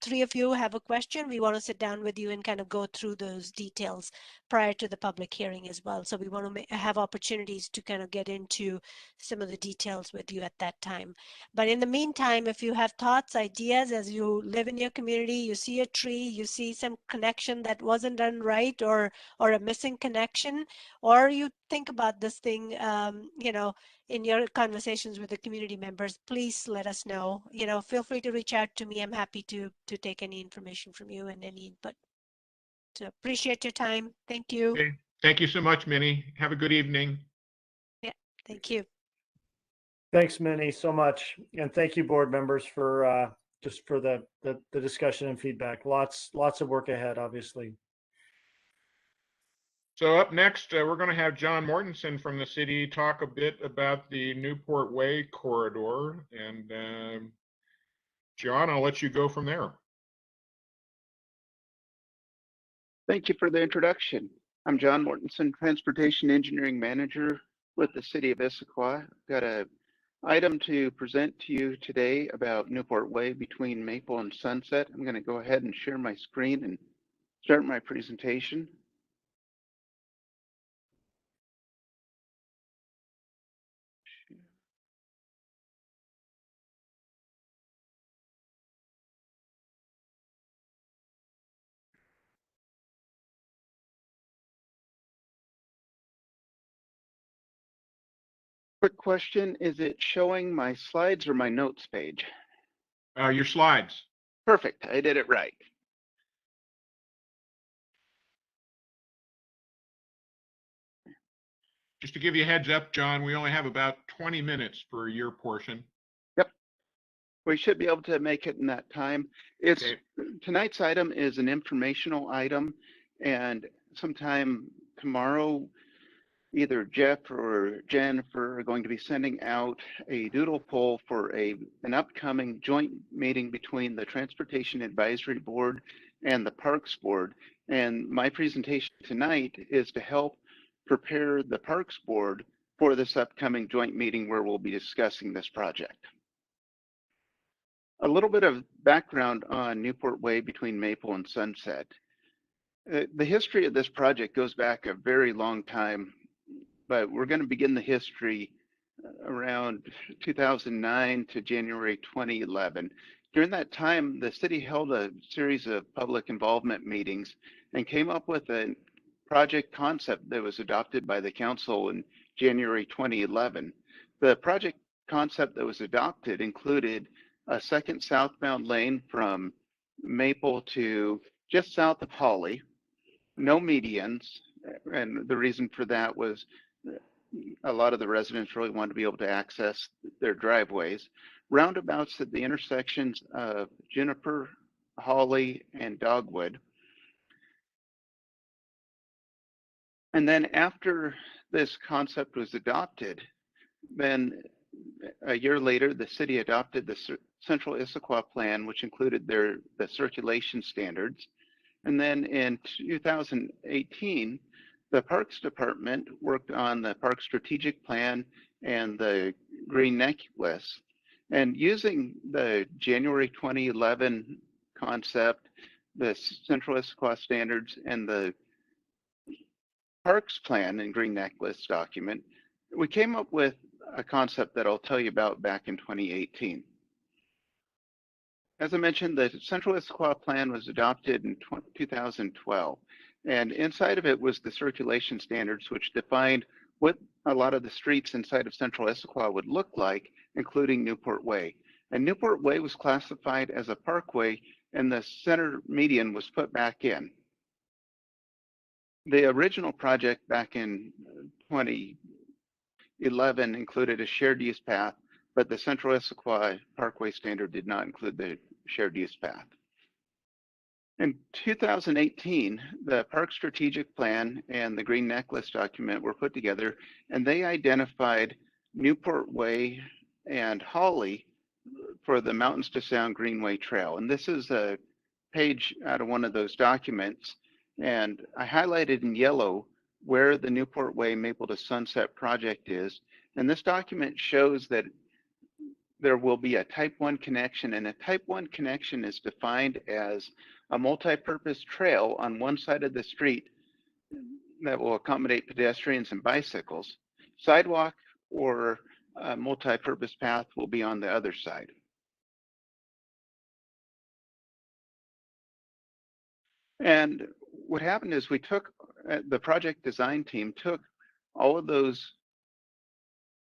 three of you have a question, we want to sit down with you and kind of go through those details prior to the public hearing as well. So we want to have opportunities to kind of get into some of the details with you at that time. But in the meantime, if you have thoughts, ideas, as you live in your community, you see a tree, you see some connection that wasn't done right, or a missing connection, or you think about this thing, in your conversations with the community members, please let us know. Feel free to reach out to me. I'm happy to take any information from you and any input. So appreciate your time. Thank you. Okay. Thank you so much, Minnie. Have a good evening. Yeah, thank you. Thanks, Minnie, so much. And thank you, board members, for just for the discussion and feedback. Lots of work ahead, obviously. So up next, we're going to have John Mortensen from the city talk a bit about the Newport Way Corridor. And John, I'll let you go from there. Thank you for the introduction. I'm John Mortensen, Transportation Engineering Manager with the City of Issaquah. I've got an item to present to you today about Newport Way between Maple and Sunset. I'm going to go ahead and share my screen and start my presentation. Quick question, is it showing my slides or my notes page? Your slides. Perfect, I did it right. Just to give you a heads up, John, we only have about 20 minutes for your portion. Yep, we should be able to make it in that time. Okay. Tonight's item is an informational item, and sometime tomorrow, either Jeff or Jennifer are going to be sending out a doodle poll for an upcoming joint meeting between the Transportation Advisory Board and the Parks Board. And my presentation tonight is to help prepare the Parks Board for this upcoming joint meeting where we'll be discussing this project. A little bit of background on Newport Way between Maple and Sunset. The history of this project goes back a very long time, but we're going to begin the history around 2009 to January 2011. During that time, the city held a series of public involvement meetings and came up with a project concept that was adopted by the council in January 2011. The project concept that was adopted included a second southbound lane from Maple to just south of Holly, no medians, and the reason for that was a lot of the residents really wanted to be able to access their driveways. Roundabouts at the intersections of Juniper, Holly, and Dogwood. And then after this concept was adopted, then a year later, the city adopted the Central Issaquah Plan, which included the circulation standards. And then in 2018, the Parks Department worked on the Park Strategic Plan and the Green Necklace. And using the January 2011 concept, the Central Issaquah standards, and the Parks Plan and Green Necklace document, we came up with a concept that I'll tell you about back in 2018. As I mentioned, the Central Issaquah Plan was adopted in 2012. And inside of it was the circulation standards, which defined what a lot of the streets inside of Central Issaquah would look like, including Newport Way. And Newport Way was classified as a parkway, and the center median was put back in. The original project back in 2011 included a shared use path, but the Central Issaquah Parkway standard did not include the shared use path. In 2018, the Park Strategic Plan and the Green Necklace document were put together, and they identified Newport Way and Holly for the Mountains to Sound Greenway Trail. And this is a page out of one of those documents. And I highlighted in yellow where the Newport Way Maple to Sunset project is. And this document shows that there will be a type 1 connection, and a type 1 connection is defined as a multi-purpose trail on one side of the street that will accommodate pedestrians and bicycles. Sidewalk or a multi-purpose path will be on the other side. And what happened is we took, the project design team took all of those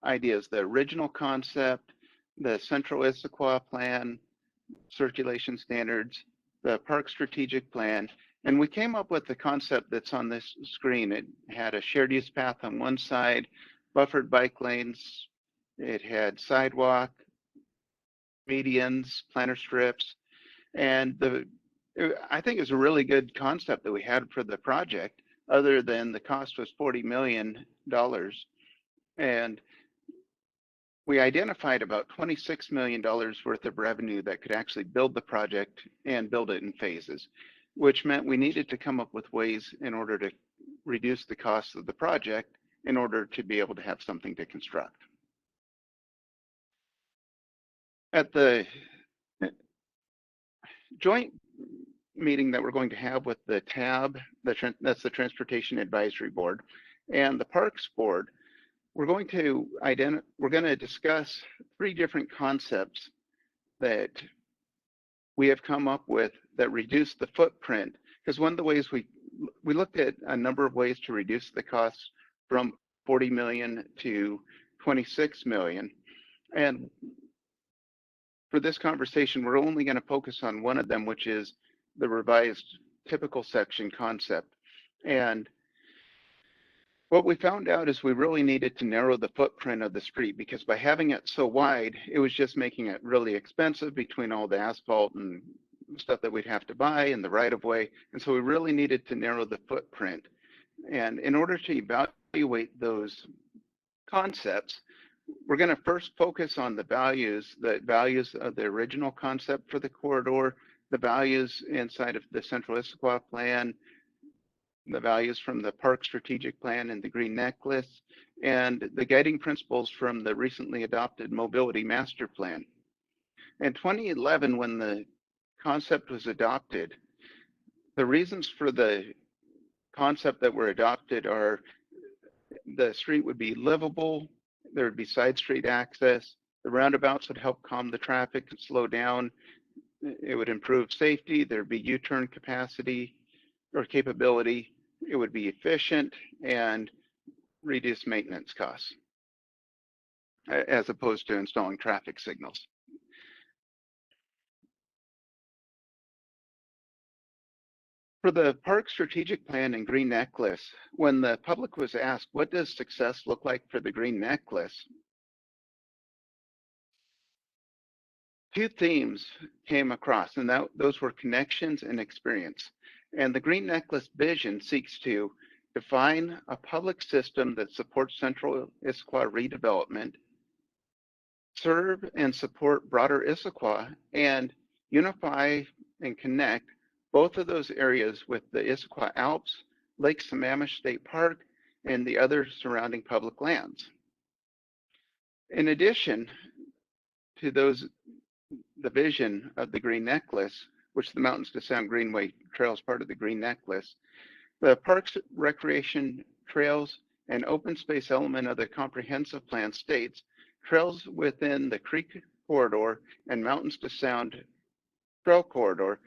ideas, the original concept, the Central Issaquah plan, circulation standards, the park strategic plan, and we came up with the concept that's on this screen. It had a shared use path on one side, buffered bike lanes, it had sidewalk, medians, planter strips, and I think it's a really good concept that we had for the project, other than the cost was $40 million. And we identified about $26 million worth of revenue that could actually build the project and build it in phases, which meant we needed to come up with ways in order to reduce the cost of the project in order to be able to have something to construct. At the joint meeting that we're going to have with the TAB, that's the Transportation Advisory Board, and the Parks Board, we're going to discuss 3 different concepts that we have come up with that reduce the footprint. Because one of the ways we looked at a number of ways to reduce the costs from 40 million to 26 million. And for this conversation, we're only going to focus on one of them, which is the revised typical section concept. And what we found out is we really needed to narrow the footprint of the street, because by having it so wide, it was just making it really expensive between all the asphalt and stuff that we'd have to buy and the right of way. And so we really needed to narrow the footprint. And in order to evaluate those concepts, we're going to first focus on the values of the original concept for the corridor, the values inside of the Central Issaquah plan, the values from the park strategic plan and the green necklace, and the guiding principles from the recently adopted mobility master plan. In 2011, when the concept was adopted, the reasons for the concept that were adopted are the street would be livable, there would be side street access, the roundabouts would help calm the traffic and slow down, it would improve safety, there'd be U-turn capacity or capability, it would be efficient and reduce maintenance costs, as opposed to installing traffic signals. For the park strategic plan and green necklace, when the public was asked, what does success look like for the green necklace? 2 themes came across, and those were connections and experience. And the green necklace vision seeks to define a public system that supports Central Issaquah redevelopment, serve and support broader Issaquah, and unify and connect both of those areas with the Issaquah Alps, Lake Sammamish State Park, and the other surrounding public lands. In addition to the vision of the green necklace, which the Mountains to Sound Greenway Trail is part of the green necklace, the parks, recreation, trails, and open space element of the comprehensive plan states trails within the Creek Corridor and Mountains to Sound Trail Corridor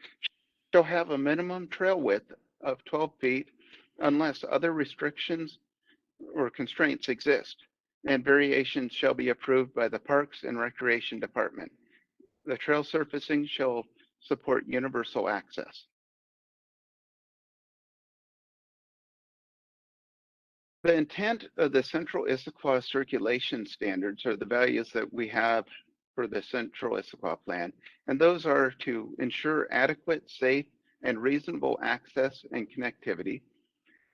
shall have a minimum trail width of 12 feet unless other restrictions or constraints exist, and variations shall be approved by the Parks and Recreation Department. The trail surfacing shall support universal access. The intent of the Central Issaquah circulation standards are the values that we have for the Central Issaquah plan, and those are to ensure adequate, safe, and reasonable access and connectivity,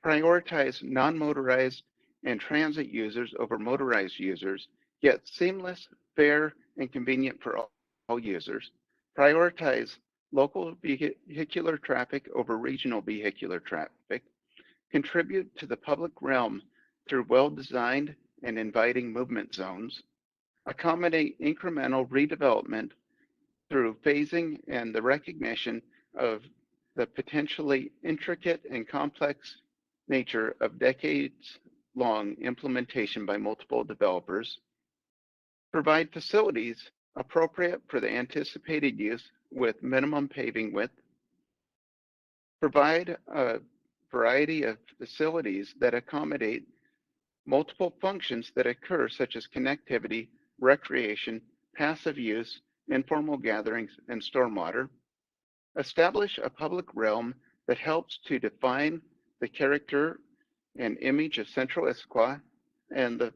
prioritize non-motorized and transit users over motorized users, yet seamless, fair, and convenient for users, prioritize local vehicular traffic over regional vehicular traffic, contribute to the public realm through well-designed and inviting movement zones, accommodate incremental redevelopment through phasing and the recognition of the potentially intricate and complex nature of decades-long implementation by multiple developers, provide facilities appropriate for the anticipated use with minimum paving width, provide a variety of facilities that accommodate multiple functions that occur, such as connectivity, recreation, passive use, informal gatherings, and stormwater, establish a public realm that helps to define the character and image of Central Issaquah, and the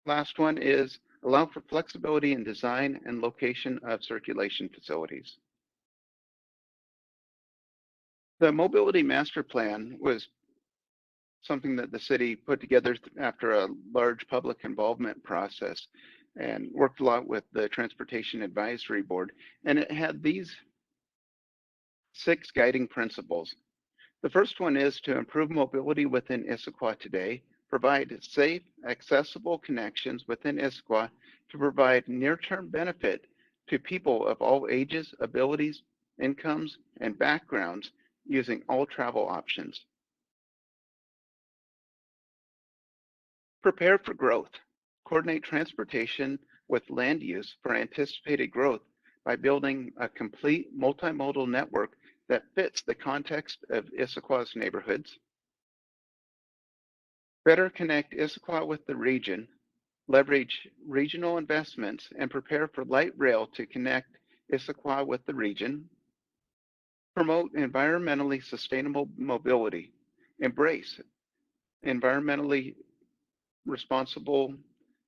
last one is allow for flexibility in design and location of circulation facilities. The mobility master plan was something that the city put together after a large public involvement process and worked a lot with the Transportation Advisory Board. And it had these 6 guiding principles. The first one is to improve mobility within Issaquah today, provide safe, accessible connections within Issaquah to provide near-term benefit to people of all ages, abilities, incomes, and backgrounds using all travel options. Prepare for growth. Coordinate transportation with land use for anticipated growth by building a complete multimodal network that fits the context of Issaquah's neighborhoods. Better connect Issaquah with the region, leverage regional investments, and prepare for light rail to connect Issaquah with the region. Promote environmentally sustainable mobility. Embrace environmentally responsible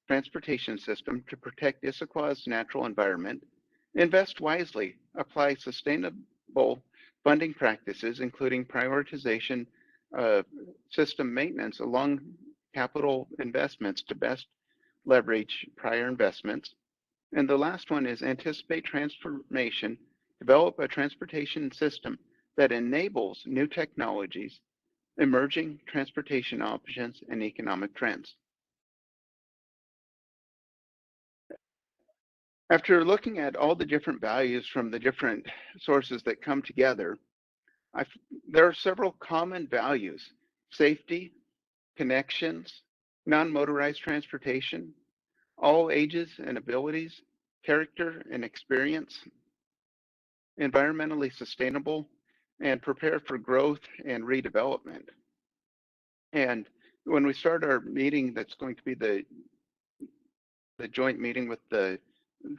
transportation system to protect Issaquah's natural environment. Invest wisely. Apply sustainable funding practices, including prioritization of system maintenance along capital investments to best leverage prior investments. And the last one is anticipate transformation. Develop a transportation system that enables new technologies, emerging transportation options, and economic trends. After looking at all the different values from the different sources that come together, there are several common values: safety, connections, non-motorized transportation, all ages and abilities, character and experience, environmentally sustainable, and prepare for growth and redevelopment. And when we start our meeting, that's going to be the joint meeting with the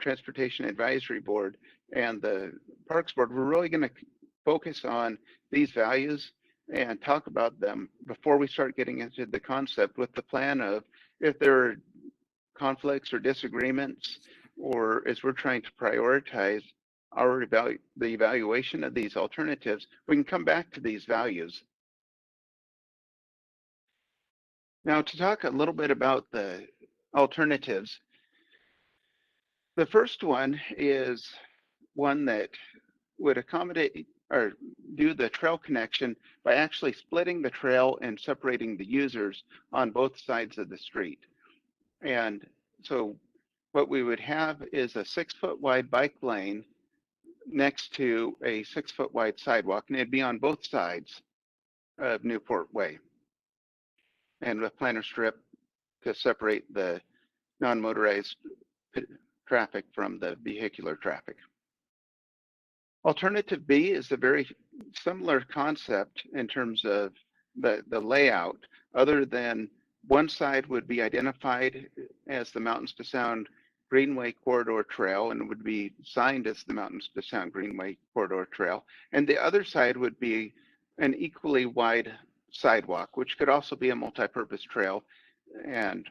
Transportation Advisory Board and the Parks Board, we're really going to focus on these values and talk about them before we start getting into the concept, with the plan of, if there are conflicts or disagreements, or as we're trying to prioritize the evaluation of these alternatives, we can come back to these values. Now, to talk a little bit about the alternatives, the first one is one that would accommodate or do the trail connection by actually splitting the trail and separating the users on both sides of the street. And so what we would have is a 6-foot wide bike lane next to a 6-foot wide sidewalk, and it'd be on both sides of Newport Way, and with planter strip to separate the non-motorized traffic from the vehicular traffic. Alternative B is a very similar concept in terms of the layout, other than one side would be identified as the Mountains to Sound Greenway Corridor Trail and would be signed as the Mountains to Sound Greenway Corridor Trail. And the other side would be an equally wide sidewalk, which could also be a multi-purpose trail. And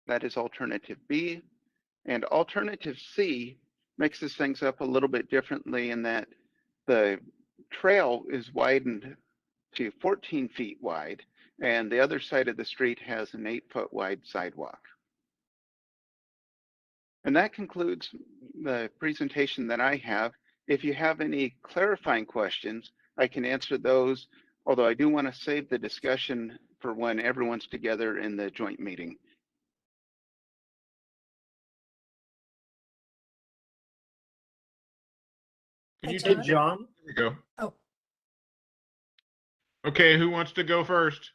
that is alternative B. And alternative C mixes things up a little bit differently in that the trail is widened to 14 feet wide, and the other side of the street has an 8-foot wide sidewalk. And that concludes the presentation that I have. If you have any clarifying questions, I can answer those, although I do want to save the discussion for when everyone's together in the joint meeting. Can you Hey, take, John. there we go. Oh. Okay, who wants to go first?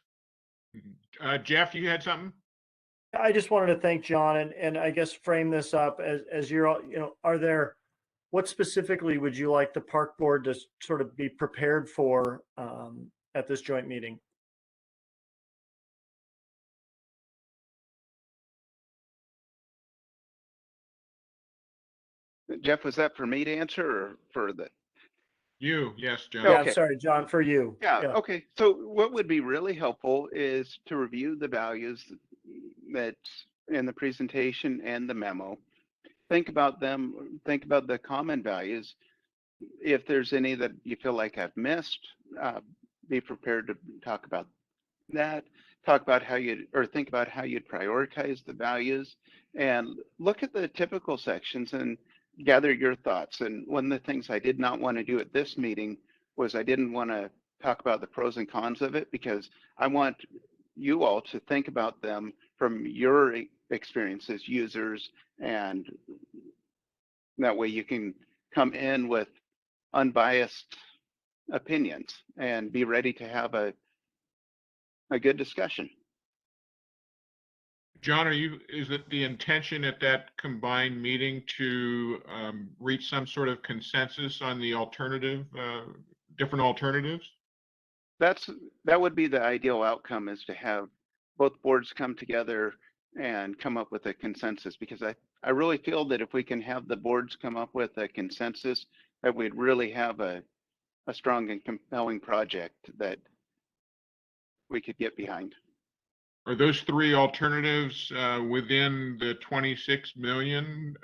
Jeff, you had something? I just wanted to thank John and I guess frame this up as you're all, what specifically would you like the park board to sort of be prepared for at this joint meeting? Jeff, was that for me to answer or for the? You, yes, John. Yeah, Okay. sorry, John, for you. Yeah, okay. So what would be really helpful is to review the values that's in the presentation and the memo. Think about them, think about the common values. If there's any that you feel like I've missed, be prepared to talk about that. Talk about how you, or think about how you'd prioritize the values, and look at the typical sections and gather your thoughts. And one of the things I did not want to do at this meeting was I didn't want to talk about the pros and cons of it, because I want you all to think about them from your experience as users, and that way you can come in with unbiased opinions and be ready to have a good discussion. John, is it the intention at that combined meeting to reach some sort of consensus on the alternative, different alternatives? That would be the ideal outcome, is to have both boards come together and come up with a consensus, because I really feel that if we can have the boards come up with a consensus, that we'd really have a strong and compelling project that we could get behind. Are those three alternatives within the 26 million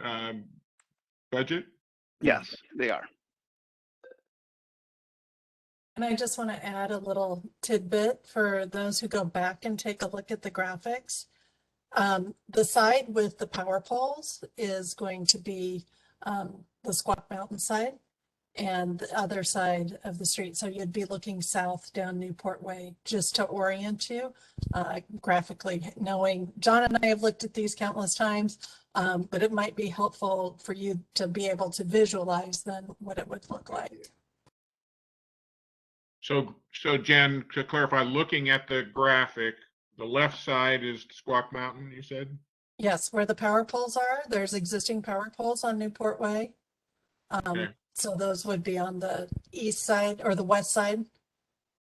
budget? Yes, they are. And I just want to add a little tidbit for those who go back and take a look at the graphics. The side with the power poles is going to be the Squaw Mountain side, and the other side of the street. So you'd be looking south down Newport Way, just to orient you graphically, knowing John and I have looked at these countless times, but it might be helpful for you to be able to visualize then what it would look like. So Jen, to clarify, looking at the graphic, the left side is Squaw Mountain, you said? Yes, where the power poles are, there's existing power poles on Newport Way. Okay. So those would be on the east side or the west side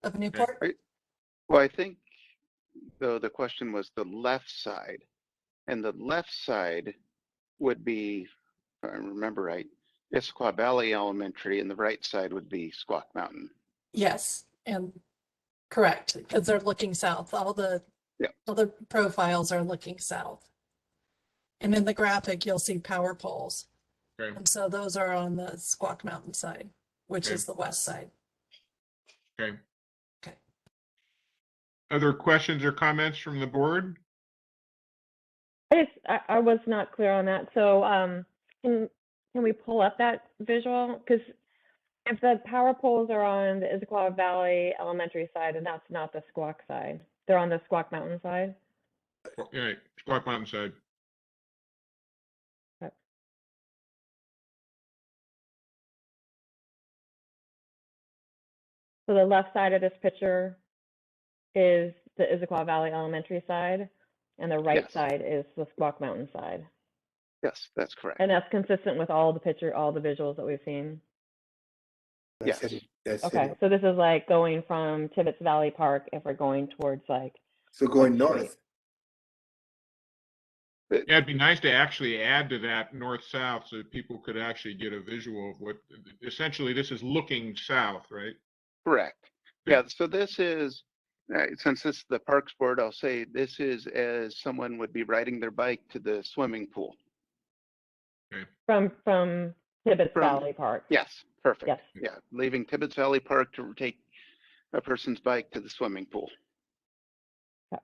of Newport. Right. Well, I think though the question was the left side, and the left side would be, if I remember right, Issaquah Valley Elementary, and the right side would be Squaw Mountain. Yes, and correct, because they're looking south. All the profiles are looking south. And in the graphic, you'll see power poles. Okay. And so those are on the Squaw Mountain side, which is the west side. Okay. Okay. Other questions or comments from the board? I was not clear on that. So can we pull up that visual? Because if the power poles are on the Issaquah Valley Elementary side, and that's not the Squawk side, they're on the Squaw Mountain side. Yeah, Squaw Mountain side. So the left side of this picture is the Issaquah Valley Elementary side, and the right side is the Squaw Mountain side. Yes, that's correct. And that's consistent with all the visuals that we've seen. Yes. Okay, so this is like going from Tibbetts Valley Park if we're going towards like. So going north. Yeah, it'd be nice to actually add to that north-south so that people could actually get a visual of what, essentially this is looking south, right? Correct. Yeah, so this is, since this is the Parks Board, I'll say this is as someone would be riding their bike to the swimming pool. Okay. From Tibbetts Valley Park. Yes, perfect. Yes. Yeah, leaving Tibbetts Valley Park to take a person's bike to the swimming pool. Okay.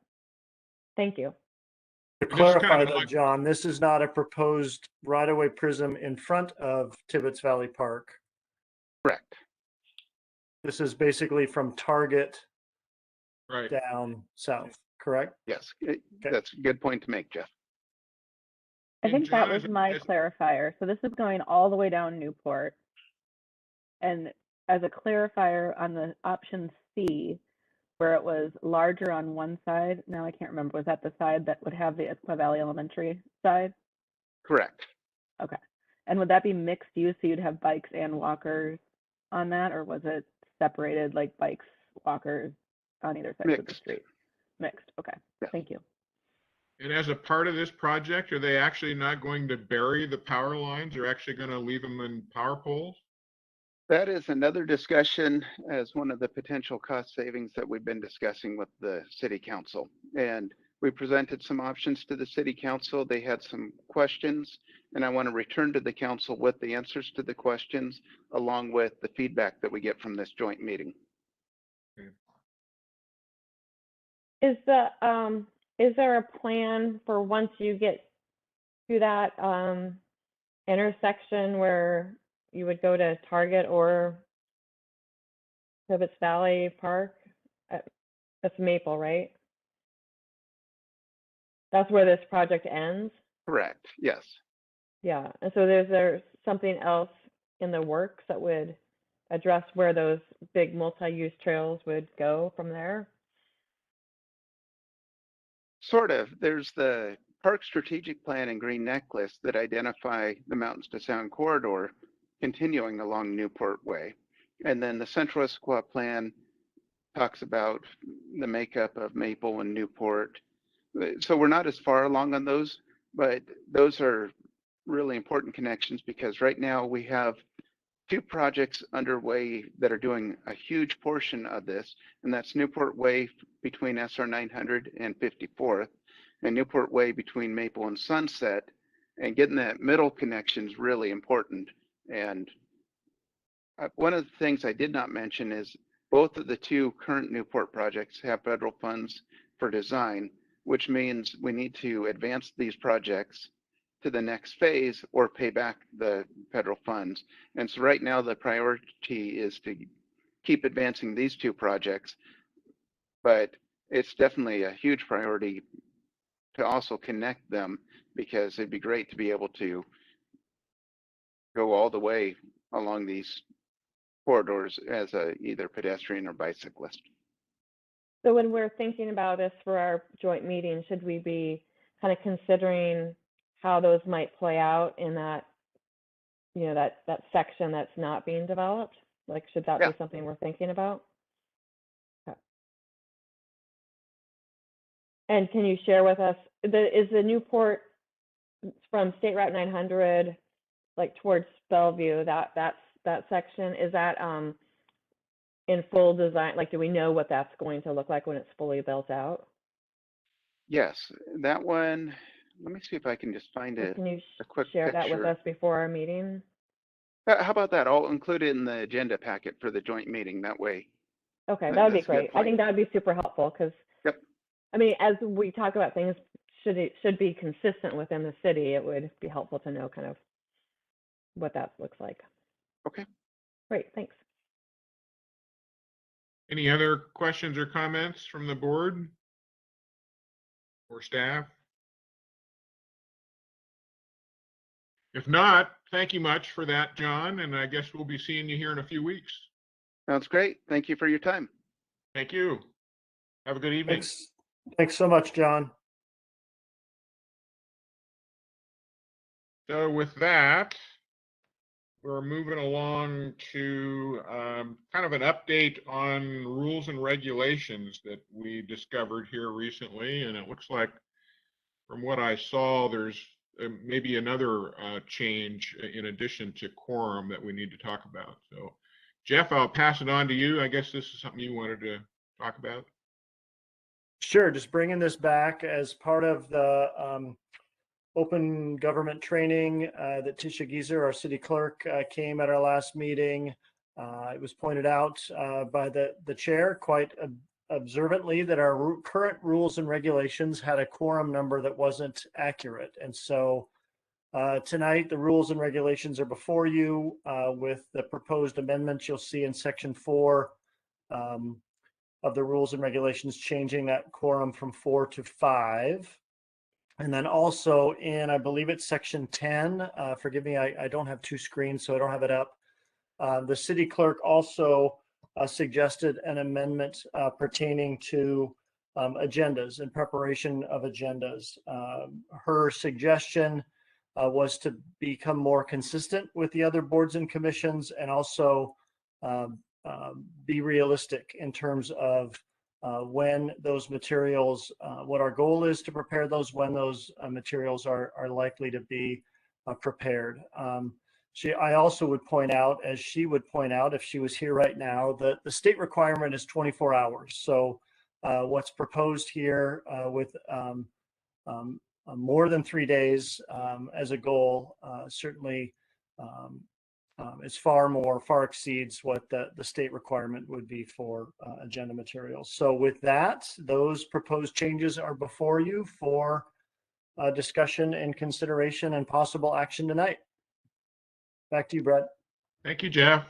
Thank you. To And this is kind clarify of though, like- John, this is not a proposed right-of-way prism in front of Tibbetts Valley Park. Correct. This is basically from Target Right. down south, correct? Yes, that's a good point to make, Jeff. I And think that John, was as- my as- clarifier. So this is going all the way down Newport. And as a clarifier on the option C, where it was larger on one side, now I can't remember, was that the side that would have the Issaquah Valley Elementary side? Correct. Okay. And would that be mixed use, so you'd have bikes and walkers on that, or was it separated, like bikes, walkers on either side of the Mixed. street? Mixed, okay, Yes. thank you. And as a part of this project, are they actually not going to bury the power lines? They're actually going to leave them in power poles? That is another discussion as one of the potential cost savings that we've been discussing with the city council. And we presented some options to the city council. They had some questions, and I want to return to the council with the answers to the questions, along with the feedback that we get from this joint meeting. Is there a plan for once you get to that intersection where you would go to Target or Tibbetts Valley Park? That's Maple, right? That's where this project ends? Correct, yes. Yeah, and so there's something else in the works that would address where those big multi-use trails would go from there? Sort of. There's the park strategic plan and Green Necklace that identify the Mountains to Sound corridor continuing along Newport Way. And then the Central Issaquah plan talks about the makeup of Maple and Newport. So we're not as far along on those, but those are really important connections because right now we have two projects underway that are doing a huge portion of this, and that's Newport Way between SR 900 and 54th, and Newport Way between Maple and Sunset. And getting that middle connection is really important. And one of the things I did not mention is both of the two current Newport projects have federal funds for design, which means we need to advance these projects to the next phase or pay back the federal funds. And so right now the priority is to keep advancing these two projects, but it's definitely a huge priority to also connect them because it'd be great to be able to go all the way along these corridors as a either pedestrian or bicyclist. So when we're thinking about this for our joint meeting, should we be kind of considering how those might play out in that, you know, that section that's not being developed? Like, should that be something we're thinking about? Okay. And can you share with us, is the Newport from State Route 900, like towards Bellevue, that section, is that in full design? Like, do we know what that's going to look like when it's fully built out? Yes, that one, let me see if I can just find Or it. can you A quick share that with picture. us before our meeting? How about that? I'll include it in the agenda packet for the joint meeting that way. Okay, that would be That's a good great. I think point. that would be super helpful because, Yep. I mean, as we talk about things, should be consistent within the city, it would be helpful to know kind of what that looks like. Okay. Great, thanks. Any other questions or comments from the board or staff? If not, thank you much for that, John, and I guess we'll be seeing you here in a few weeks. Sounds great. Thank you for your time. Thank you. Have a good evening. Thanks so much, John. So with that, we're moving along to kind of an update on rules and regulations that we discovered here recently. And it looks like from what I saw, there's maybe another change in addition to quorum that we need to talk about. So Jeff, I'll pass it on to you. I guess this is something you wanted to talk about. Sure, just bringing this back as part of the open government training that Tisha Gieser, our city clerk, came at our last meeting. It was pointed out by the chair, quite observantly that our current rules and regulations had a quorum number that wasn't accurate. And so tonight, the rules and regulations are before you with the proposed amendments you'll see in section 4 of the rules and regulations, changing that quorum from 4 to 5. And then also in, I believe it's section 10, forgive me, I don't have two screens, so I don't have it up. The city clerk also suggested an amendment pertaining to agendas and preparation of agendas. Her suggestion was to become more consistent with the other boards and commissions, and also be realistic in terms of when those materials, what our goal is to prepare those, when those materials are likely to be prepared. I also would point out, as she would point out if she was here right now, that the state requirement is 24 hours. So what's proposed here with more than 3 days as a goal certainly is far exceeds what the state requirement would be for agenda materials. So with that, those proposed changes are before you for discussion and consideration and possible action tonight. Back to you, Brett. Thank you, Jeff.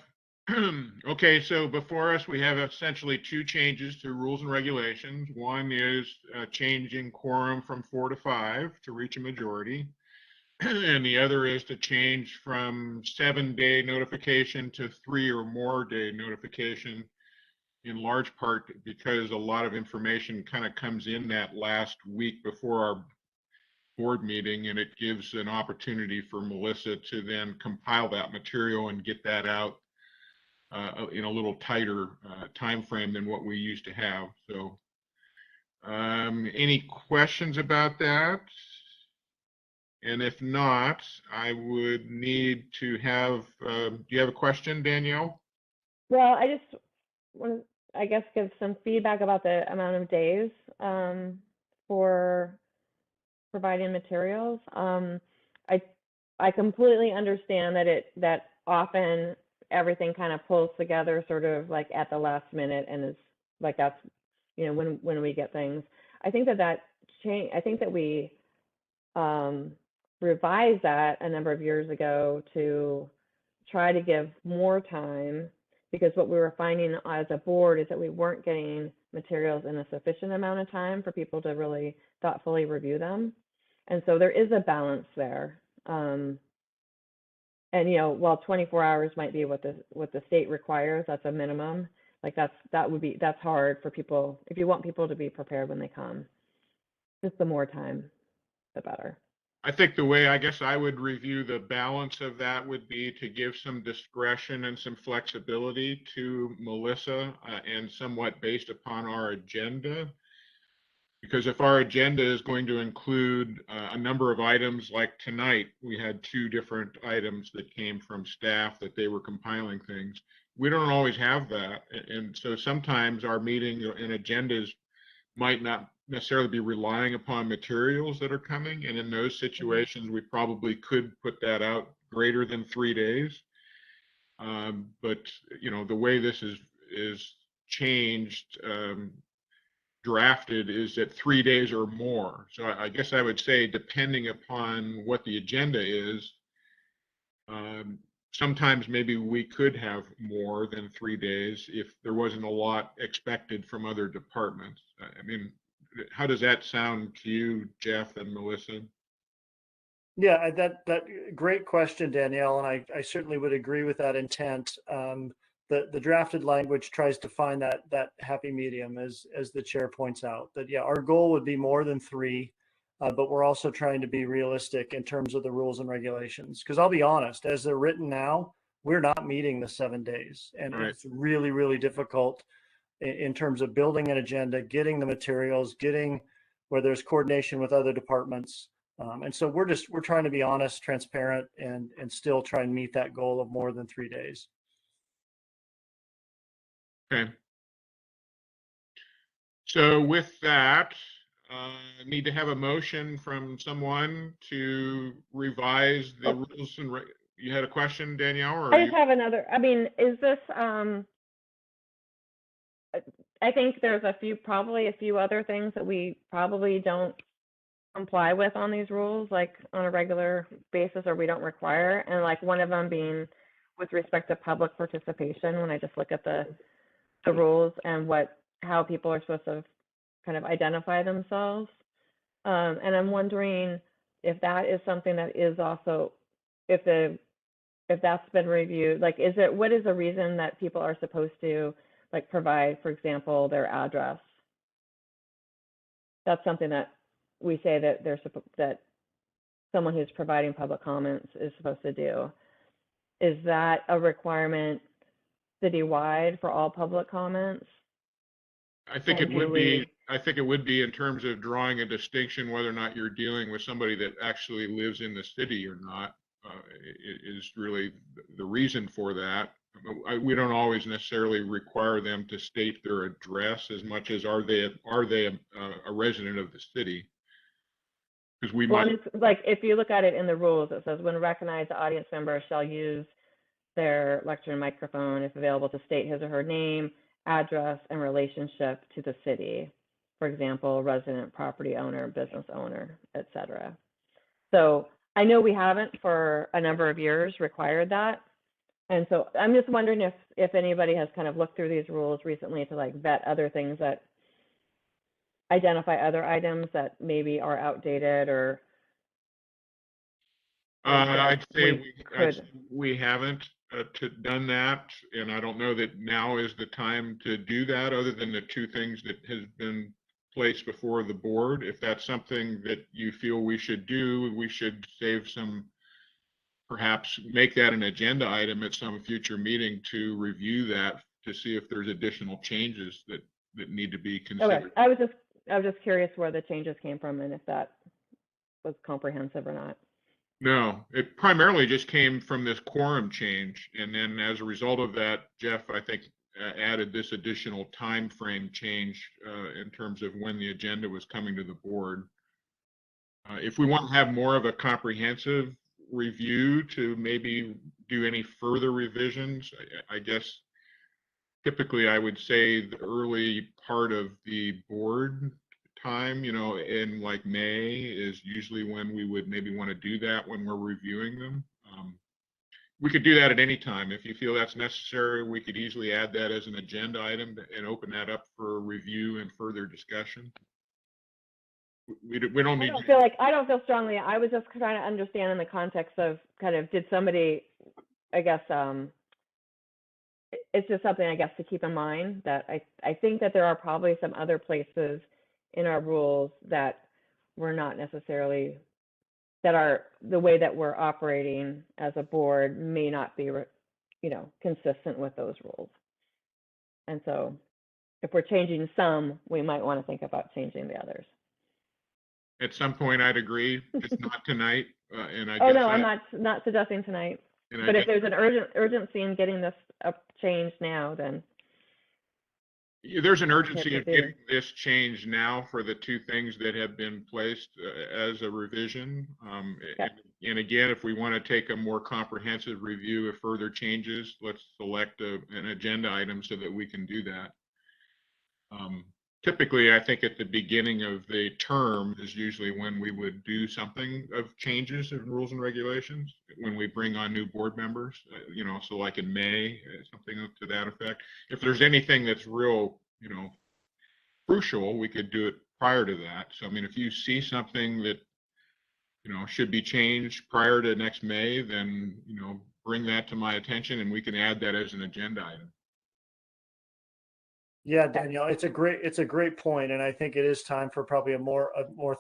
Okay, so before us, we have essentially two changes to rules and regulations. One is changing quorum from 4 to 5 to reach a majority. And the other is to change from 7-day notification to 3 or more day notification, in large part because a lot of information kind of comes in that last week before our board meeting, and it gives an opportunity for Melissa to then compile that material and get that out in a little tighter time frame than what we used to have. So any questions about that? And if not, I would need to have, do you have a question, Danielle? Well, I just want to, I guess, give some feedback about the amount of days for providing materials. I completely understand that often everything kind of pulls together sort of like at the last minute, and is like, that's, you know, when we get things. I think that change. I think that we revised that a number of years ago to try to give more time, because what we were finding as a board is that we weren't getting materials in a sufficient amount of time for people to really thoughtfully review them. And so there is a balance there. And, you know, while 24 hours might be what the state requires, that's a minimum. Like that's hard for people. If you want people to be prepared when they come, just the more time, the better. I think the way I guess I would review the balance of that would be to give some discretion and some flexibility to Melissa and somewhat based upon our agenda. Because if our agenda is going to include a number of items, like tonight, we had 2 different items that came from staff that they were compiling things. We don't always have that. And so sometimes our meeting and agendas might not necessarily be relying upon materials that are coming. And in those situations, we probably could put that out greater than 3 days. But, you know, the way this is changed, drafted is at 3 days or more. So I guess I would say, depending upon what the agenda is, sometimes maybe we could have more than 3 days if there wasn't a lot expected from other departments. I mean, how does that sound to you, Jeff and Melissa? Yeah, that great question, Danielle, and I certainly would agree with that intent. The drafted language tries to find that happy medium, as the chair points out. That, yeah, our goal would be more than 3, but we're also trying to be realistic in terms of the rules and regulations. Because I'll be honest, as they're written now, we're not meeting the 7 days, and Right. It's really, really difficult in terms of building an agenda, getting the materials, getting where there's coordination with other departments. And so we're trying to be honest, transparent, and still try and meet that goal of more than 3 days. Okay. So with that, I need to have a motion from someone to revise the rules and you had a question, Danielle? Or I just have another, I mean, is this, I think there's probably a few other things that we probably don't comply with on these rules, like on a regular basis, or we don't require. And like one of them being with respect to public participation, when I just look at the rules and how people are supposed to kind of identify themselves. And I'm wondering if that is something that is also, if that's been reviewed, like, what is the reason that people are supposed to like provide, for example, their address? That's something that we say that that someone who's providing public comments is supposed to do. Is that a requirement citywide for all public comments? I think it would be. I think it would be in terms of drawing a distinction whether or not you're dealing with somebody that actually lives in the city or not. Is really the reason for that. We don't always necessarily require them to state their address as much as are they a resident of the city? Because we might, like, if you look at it in the rules, it says when recognized, the audience member shall use their lectern microphone if available to state his or her name, address, and relationship to the city. For example, resident, property owner, business owner, etc. So I know we haven't for a number of years required that. And so I'm just wondering if anybody has kind of looked through these rules recently to like vet other things, that identify other items that maybe are outdated, or I'd say we haven't done that, and I don't know that now is the time to do that, other than the two things that has been placed before the board. If that's something that you feel we should do, we should save some, perhaps make that an agenda item at some future meeting to review that, to see if there's additional changes that need to be considered. Okay, I was just curious where the changes came from and if that was comprehensive or not. No, it primarily just came from this quorum change, and then as a result of that, Jeff, I think, added this additional time frame change in terms of when the agenda was coming to the board. If we want to have more of a comprehensive review to maybe do any further revisions, I guess typically I would say the early part of the board time, in like May is usually when we would maybe want to do that, when we're reviewing them. We could do that at any time. If you feel that's necessary, we could easily add that as an agenda item and open that up for review and further discussion. We don't need. I don't feel strongly. I was just trying to understand in the context of kind of, did somebody, I guess, it's just something, I guess, to keep in mind, that I think that there are probably some other places in our rules that we're not necessarily, that are the way that we're operating as a board may not be, consistent with those rules. And so if we're changing some, we might want to think about changing the others. At some point, I'd agree. It's not tonight, and I. Oh no, I'm not suggesting tonight. But if there's an urgency in getting this up changed now, then there's an urgency in getting this changed now for the two things that have been placed as a revision. And again, if we want to take a more comprehensive review of further changes, let's select an agenda item so that we can do that. Typically, I think at the beginning of the term is usually when we would do something of changes in rules and regulations, when we bring on new board members, so like in May, something to that effect. If there's anything that's real, crucial, we could do it prior to that. So, I mean, if you see something that, should be changed prior to next May, then, bring that to my attention and we can add that as an agenda item. Yeah, Danielle, it's a great point, and I think it is time for probably a more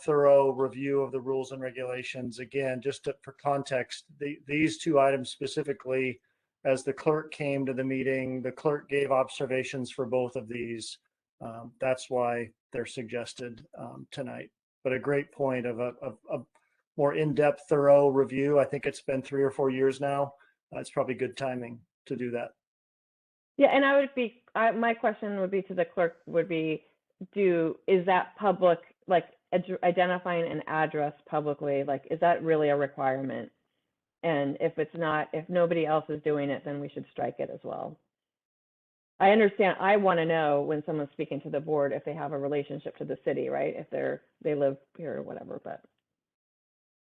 thorough review of the rules and regulations. Again, for context, these two items specifically, as the clerk came to the meeting, the clerk gave observations for both of these. That's why they're suggested tonight. But a great point of a more in-depth, thorough review. I think it's been 3 or 4 years now. It's probably good timing to do that. Yeah, and my question would be to the clerk would be, is that public, like identifying an address publicly, like, is that really a requirement? And if it's not, if nobody else is doing it, then we should strike it as well. I understand, I want to know when someone's speaking to the board if they have a relationship to the city, right? If they live here or whatever, but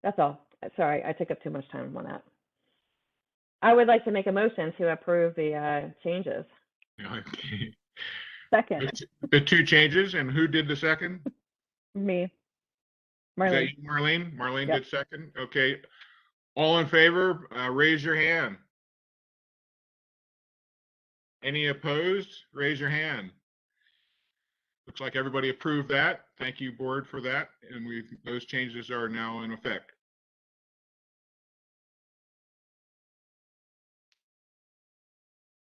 that's all. Sorry, I took up too much time on that. I would like to make a motion to approve the changes. Okay. Second, The two changes, and who did the second? Me, Is that Marlene. you, Marlene? Marlene Yep. did second? Okay. All in favor, raise your hand. Any opposed? Raise your hand. Looks like everybody approved that. Thank you, board, for that. And those changes are now in effect.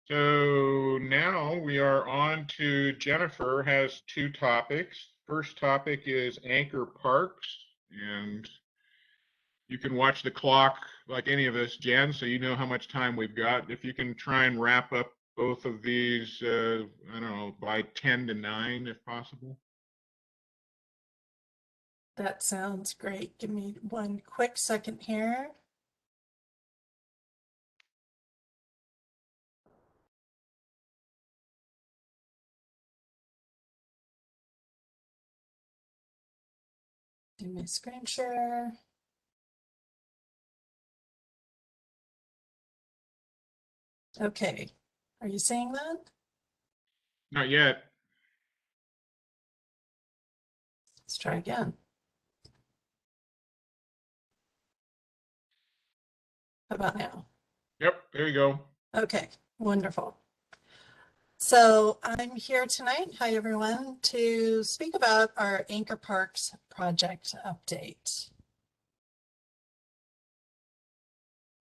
So now we are on to Jennifer has two topics. First topic is Anchor Parks, and you can watch the clock like any of us, Jen, so you know how much time we've got. If you can try and wrap up both of these, I don't know, by 10 to 9 if possible. That sounds great. Give me one quick second here. Do my screen share. Okay, are you seeing that? Not yet. Let's try again. How about now? Yep, there you go. Okay, wonderful. So I'm here tonight, hi everyone, to speak about our Anchor Parks project update.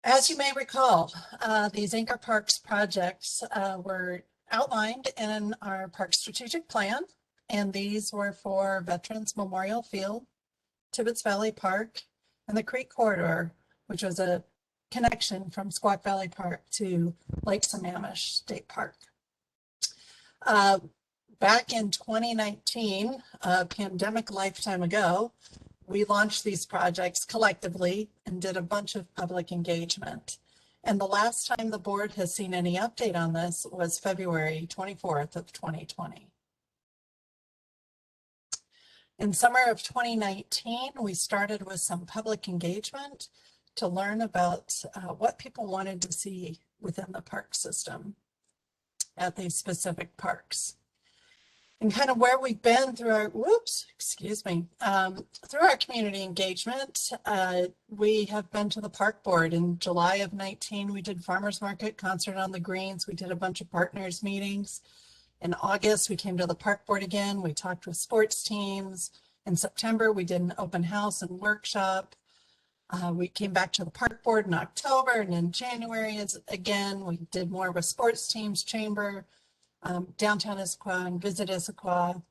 As you may recall, these Anchor Parks projects were outlined in our park strategic plan, and these were for Veterans Memorial Field, Tibbetts Valley Park, and the Creek Corridor, which was a connection from Squaw Valley Park to Lake Sammamish State Park. Back in 2019, a pandemic lifetime ago, we launched these projects collectively and did a bunch of public engagement. And the last time the board has seen any update on this was February 24th of 2020. In summer of 2019, we started with some public engagement to learn about what people wanted to see within the park system at these specific parks. And kind of where we've been through our, through our community engagement, we have been to the park board. In July of 19, we did farmers market, concert on the greens. We did a bunch of partners meetings. In August, we came to the park board again. We talked with sports teams. In September, we did an open house and workshop. We came back to the park board in October, and in January, again, we did more with sports teams, chamber, downtown Issaquah, and visit Issaquah.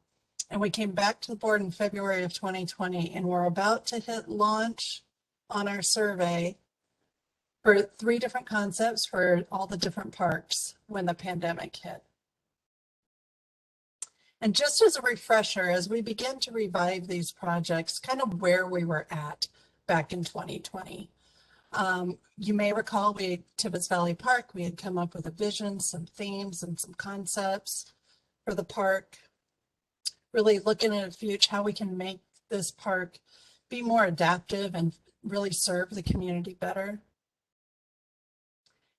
And we came back to the board in February of 2020, and we're about to hit launch on our survey for 3 different concepts for all the different parks when the pandemic hit. And just as a refresher, as we begin to revive these projects, kind of where we were at back in 2020. You may recall Tibbetts Valley Park, we had come up with a vision, some themes, and some concepts for the park. Really looking at a future, how we can make this park be more adaptive and really serve the community better.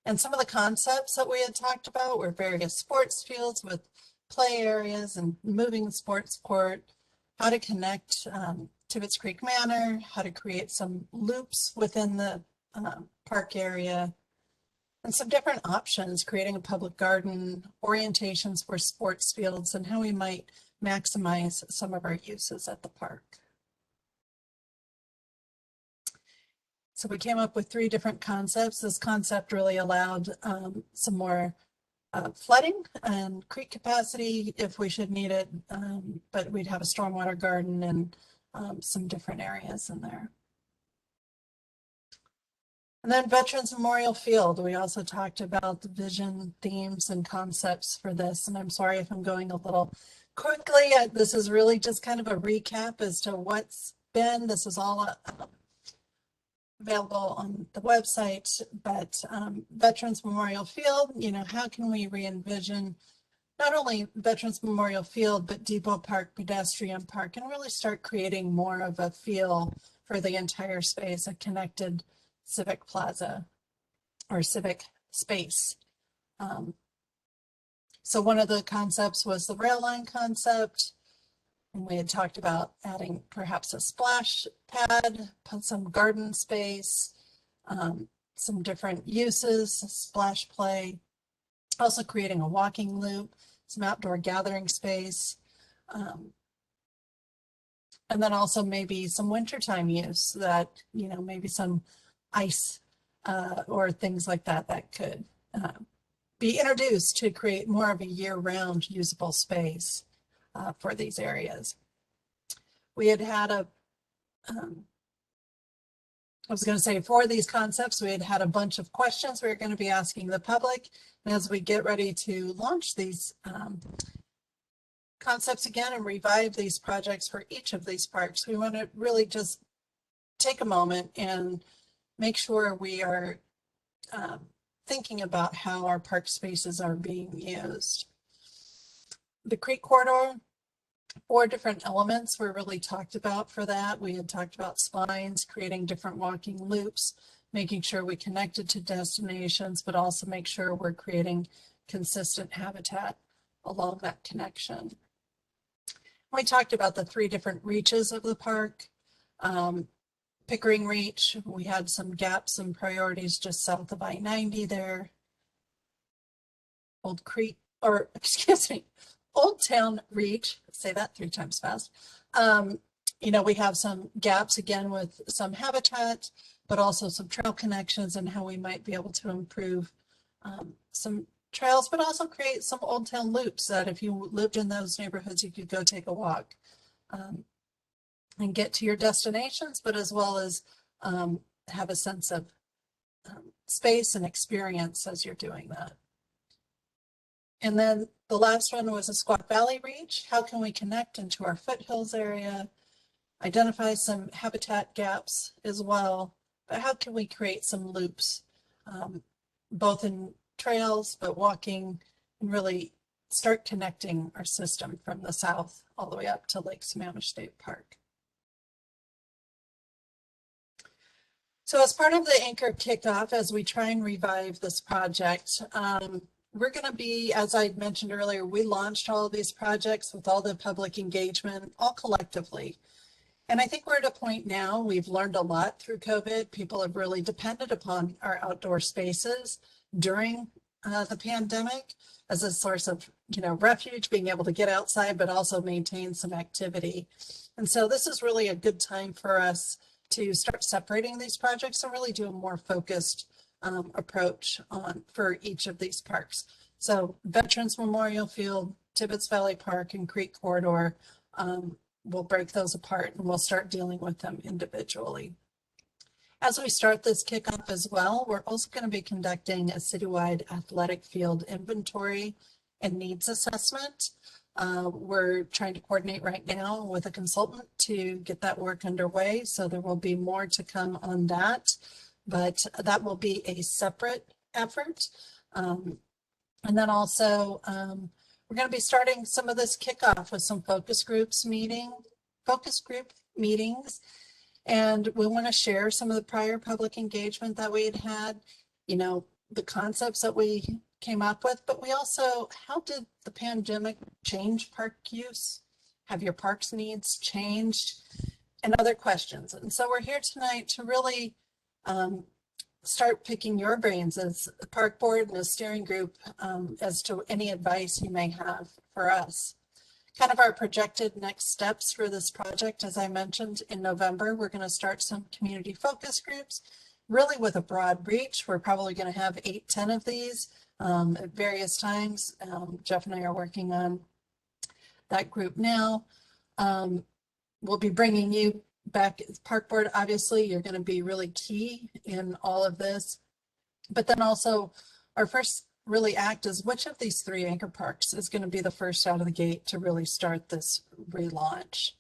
And some of the concepts that we had talked about were various sports fields with play areas and moving the sports court, how to connect Tibbetts Creek Manor, how to create some loops within the park area, and some different options, creating a public garden, orientations for sports fields, and how we might maximize some of our uses at the park. So we came up with 3 different concepts. This concept really allowed some more flooding and creek capacity if we should need it, but we'd have a stormwater garden and some different areas in there. And then Veterans Memorial Field, we also talked about the vision, themes, and concepts for this. And I'm sorry if I'm going a little quickly. This is really just kind of a recap as to what's been. This is all available on the website, but Veterans Memorial Field, how can we re-envision not only Veterans Memorial Field, but Depot Park, Pedestrian Park, and really start creating more of a feel for the entire space, a connected civic plaza or civic space. So one of the concepts was the rail line concept. And we had talked about adding perhaps a splash pad, put some garden space, some different uses, splash play, also creating a walking loop, some outdoor gathering space, and then also maybe some wintertime use that, you know, maybe some ice or things like that that could be introduced to create more of a year-round usable space for these areas. We had a, I was going to say, for these concepts, we had a bunch of questions we were going to be asking the public. And as we get ready to launch these concepts again and revive these projects for each of these parks, we want to really just take a moment and make sure we are thinking about how our park spaces are being used. The Creek Corridor, 4 different elements were really talked about for that. We had talked about spines, creating different walking loops, making sure we connected to destinations, but also make sure we're creating consistent habitat along that connection. We talked about the 3 different reaches of the park. Pickering Reach, we had some gaps and priorities just south of I-90 there. Old Creek, or excuse me, Old Town Reach, say that 3 times fast. You know, we have some gaps again with some habitat, but also some trail connections and how we might be able to improve some trails, but also create some Old Town loops that if you lived in those neighborhoods, you could go take a walk and get to your destinations, but as well as have a sense of space and experience as you're doing that. And then the last one was a Issaquah Valley Reach. How can we connect into our foothills area, identify some habitat gaps as well, but how can we create some loops, both in trails, but walking, and really start connecting our system from the south all the way up to Lake Sammamish State Park. So as part of the Anchor kickoff, as we try and revive this project, we're going to be, as I mentioned earlier, we launched all of these projects with all the public engagement, all collectively. And I think we're at a point now, we've learned a lot through COVID. People have really depended upon our outdoor spaces during the pandemic as a source of, you know, refuge, being able to get outside, but also maintain some activity. And so this is really a good time for us to start separating these projects and really do a more focused approach for each of these parks. So Veterans Memorial Field, Tibbetts Valley Park, and Creek Corridor, we'll break those apart and we'll start dealing with them individually. As we start this kickoff as well, we're also going to be conducting a citywide athletic field inventory and needs assessment. We're trying to coordinate right now with a consultant to get that work underway. So there will be more to come on that, but that will be a separate effort. And then also, we're going to be starting some of this kickoff with some focus group meetings. And we want to share some of the prior public engagement that we had, you know, the concepts that we came up with, but we also, how did the pandemic change park use? Have your parks needs changed? And other questions. And so we're here tonight to really start picking your brains as a park board and a steering group as to any advice you may have for us. Kind of our projected next steps for this project, as I mentioned, in November, we're going to start some community focus groups, really with a broad reach. We're probably going to have 8-10 of these at various times. Jeff and I are working on that group now. We'll be bringing you back as park board. Obviously, you're going to be really key in all of this. But then also our first really act is which of these 3 anchor parks is going to be the first out of the gate to really start this relaunch.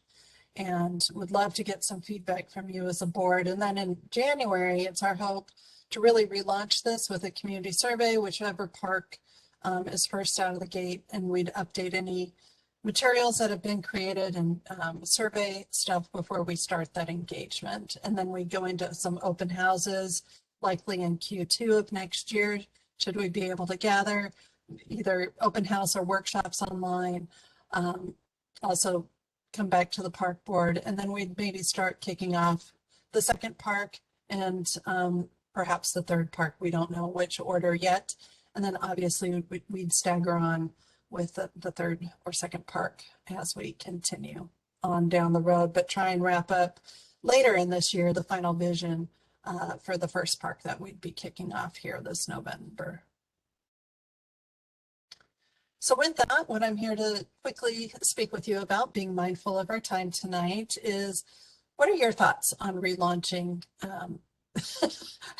And would love to get some feedback from you as a board. And then in January, it's our hope to really relaunch this with a community survey, whichever park is first out of the gate, and we'd update any materials that have been created and survey stuff before we start that engagement. And then we go into some open houses, likely in Q2 of next year, should we be able to gather either open house or workshops online. Also come back to the park board, and then we'd maybe start kicking off the second park and perhaps the third park. We don't know which order yet. And then obviously we'd stagger on with the third or second park as we continue on down the road, but try and wrap up later in this year the final vision for the first park that we'd be kicking off here this November. So with that, what I'm here to quickly speak with you about, being mindful of our time tonight, is what are your thoughts on relaunching? I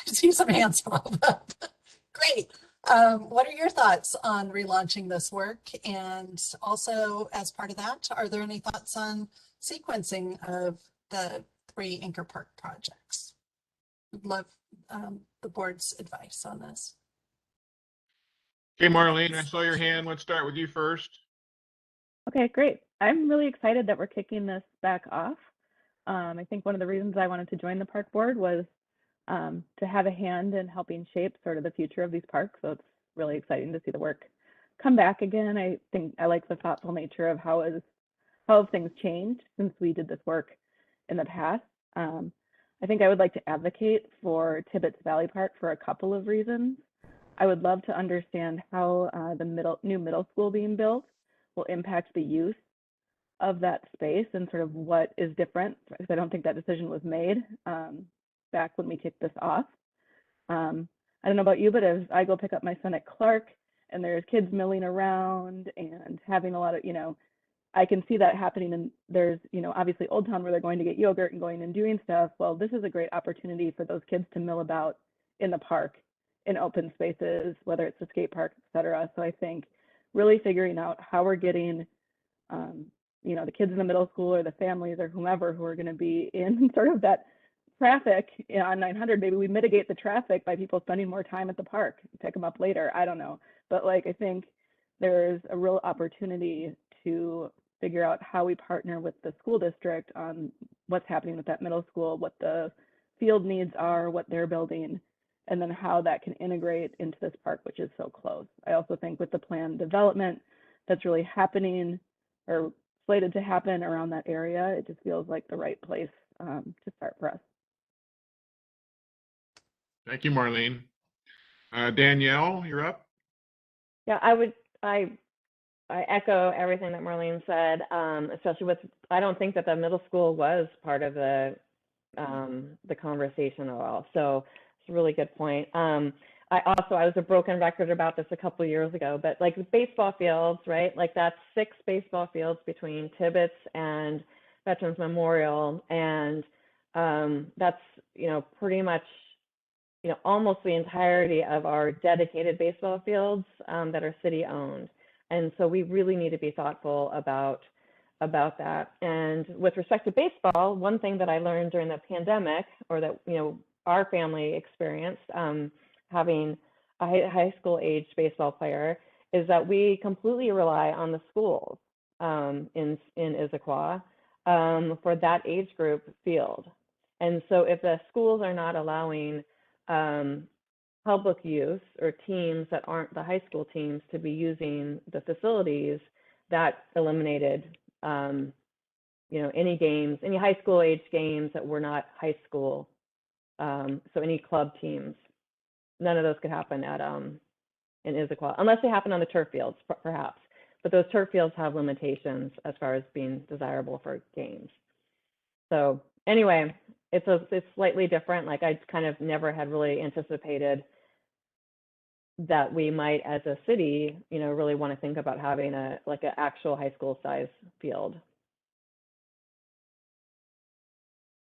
see some hands pop up. Great. What are your thoughts on relaunching this work? And also, as part of that, are there any thoughts on sequencing of the 3 anchor park projects? Would love the board's advice on this. Okay, Marlene, I saw your hand. Let's start with you first. Okay, great. I'm really excited that we're kicking this back off. I think one of the reasons I wanted to join the park board was to have a hand in helping shape sort of the future of these parks. So it's really exciting to see the work come back again. I think I like the thoughtful nature of how have things changed since we did this work in the past. I think I would like to advocate for Tibbetts Valley Park for a couple of reasons. I would love to understand how the new middle school being built will impact the use of that space and sort of what is different, because I don't think that decision was made back when we kicked this off. I don't know about you, but as I go pick up my son at Clark and there's kids milling around and having a lot of, I can see that happening. And there's, obviously Old Town where they're going to get yogurt and going and doing stuff. Well, this is a great opportunity for those kids to mill about in the park, in open spaces, whether it's a skate park, et cetera. So I think really figuring out how we're getting, the kids in the middle school or the families or whomever who are going to be in sort of that traffic on 900, maybe we mitigate the traffic by people spending more time at the park, pick them up later. I don't know. But I think there's a real opportunity to figure out how we partner with the school district on what's happening with that middle school, what the field needs are, what they're building, and then how that can integrate into this park, which is so close. I also think with the planned development that's really happening or slated to happen around that area, it just feels like the right place to start for us. Thank you, Marlene. Danielle, you're up. Yeah, I echo everything that Marlene said, especially with, I don't think that the middle school was part of the conversation at all. So it's a really good point. I was a broken record about this a couple of years ago, but baseball fields, right? That's 6 baseball fields between Tibbetts and Veterans Memorial. And that's, pretty much, almost the entirety of our dedicated baseball fields that are city owned. And so we really need to be thoughtful about that. And with respect to baseball, one thing that I learned during the pandemic, or that, our family experienced, having a high school aged baseball player, is that we completely rely on the schools in Issaquah for that age group field. And so if the schools are not allowing public use or teams that aren't the high school teams to be using the facilities, that eliminated any games, any high school age games that were not high school. So any club teams, none of those could happen at in Issaquah, unless they happen on the turf fields, perhaps. But those turf fields have limitations as far as being desirable for games. So anyway, it's slightly different. I kind of never had really anticipated that we might, as a city, really want to think about having an actual high school size field.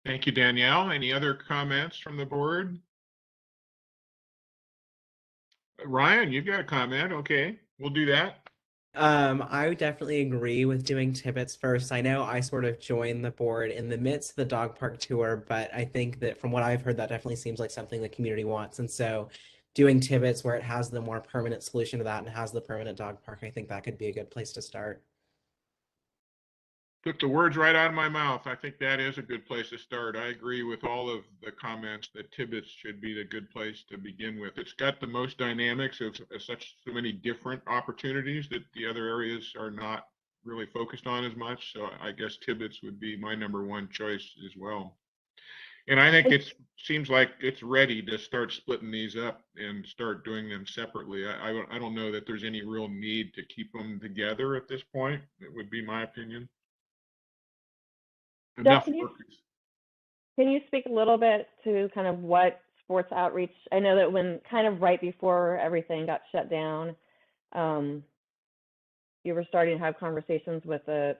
Thank you, Danielle. Any other comments from the board? Ryan, you've got a comment. Okay, we'll do that. I would definitely agree with doing Tibbetts first. I know I sort of joined the board in the midst of the dog park tour, but I think that from what I've heard, that definitely seems like something the community wants. And so doing Tibbetts where it has the more permanent solution to that and has the permanent dog park, I think that could be a good place to start. Took the words right out of my mouth. I think that is a good place to start. I agree with all of the comments that Tibbetts should be the good place to begin with. It's got the most dynamics of so many different opportunities that the other areas are not really focused on as much. So I guess Tibbetts would be my number one choice as well. And I think it seems like it's ready to start splitting these up and start doing them separately. I don't know that there's any real need to keep them together at this point. It would be my opinion. Jeff, can you speak a little bit to kind of what sports outreach? I know that when kind of right before everything got shut down, you were starting to have conversations with the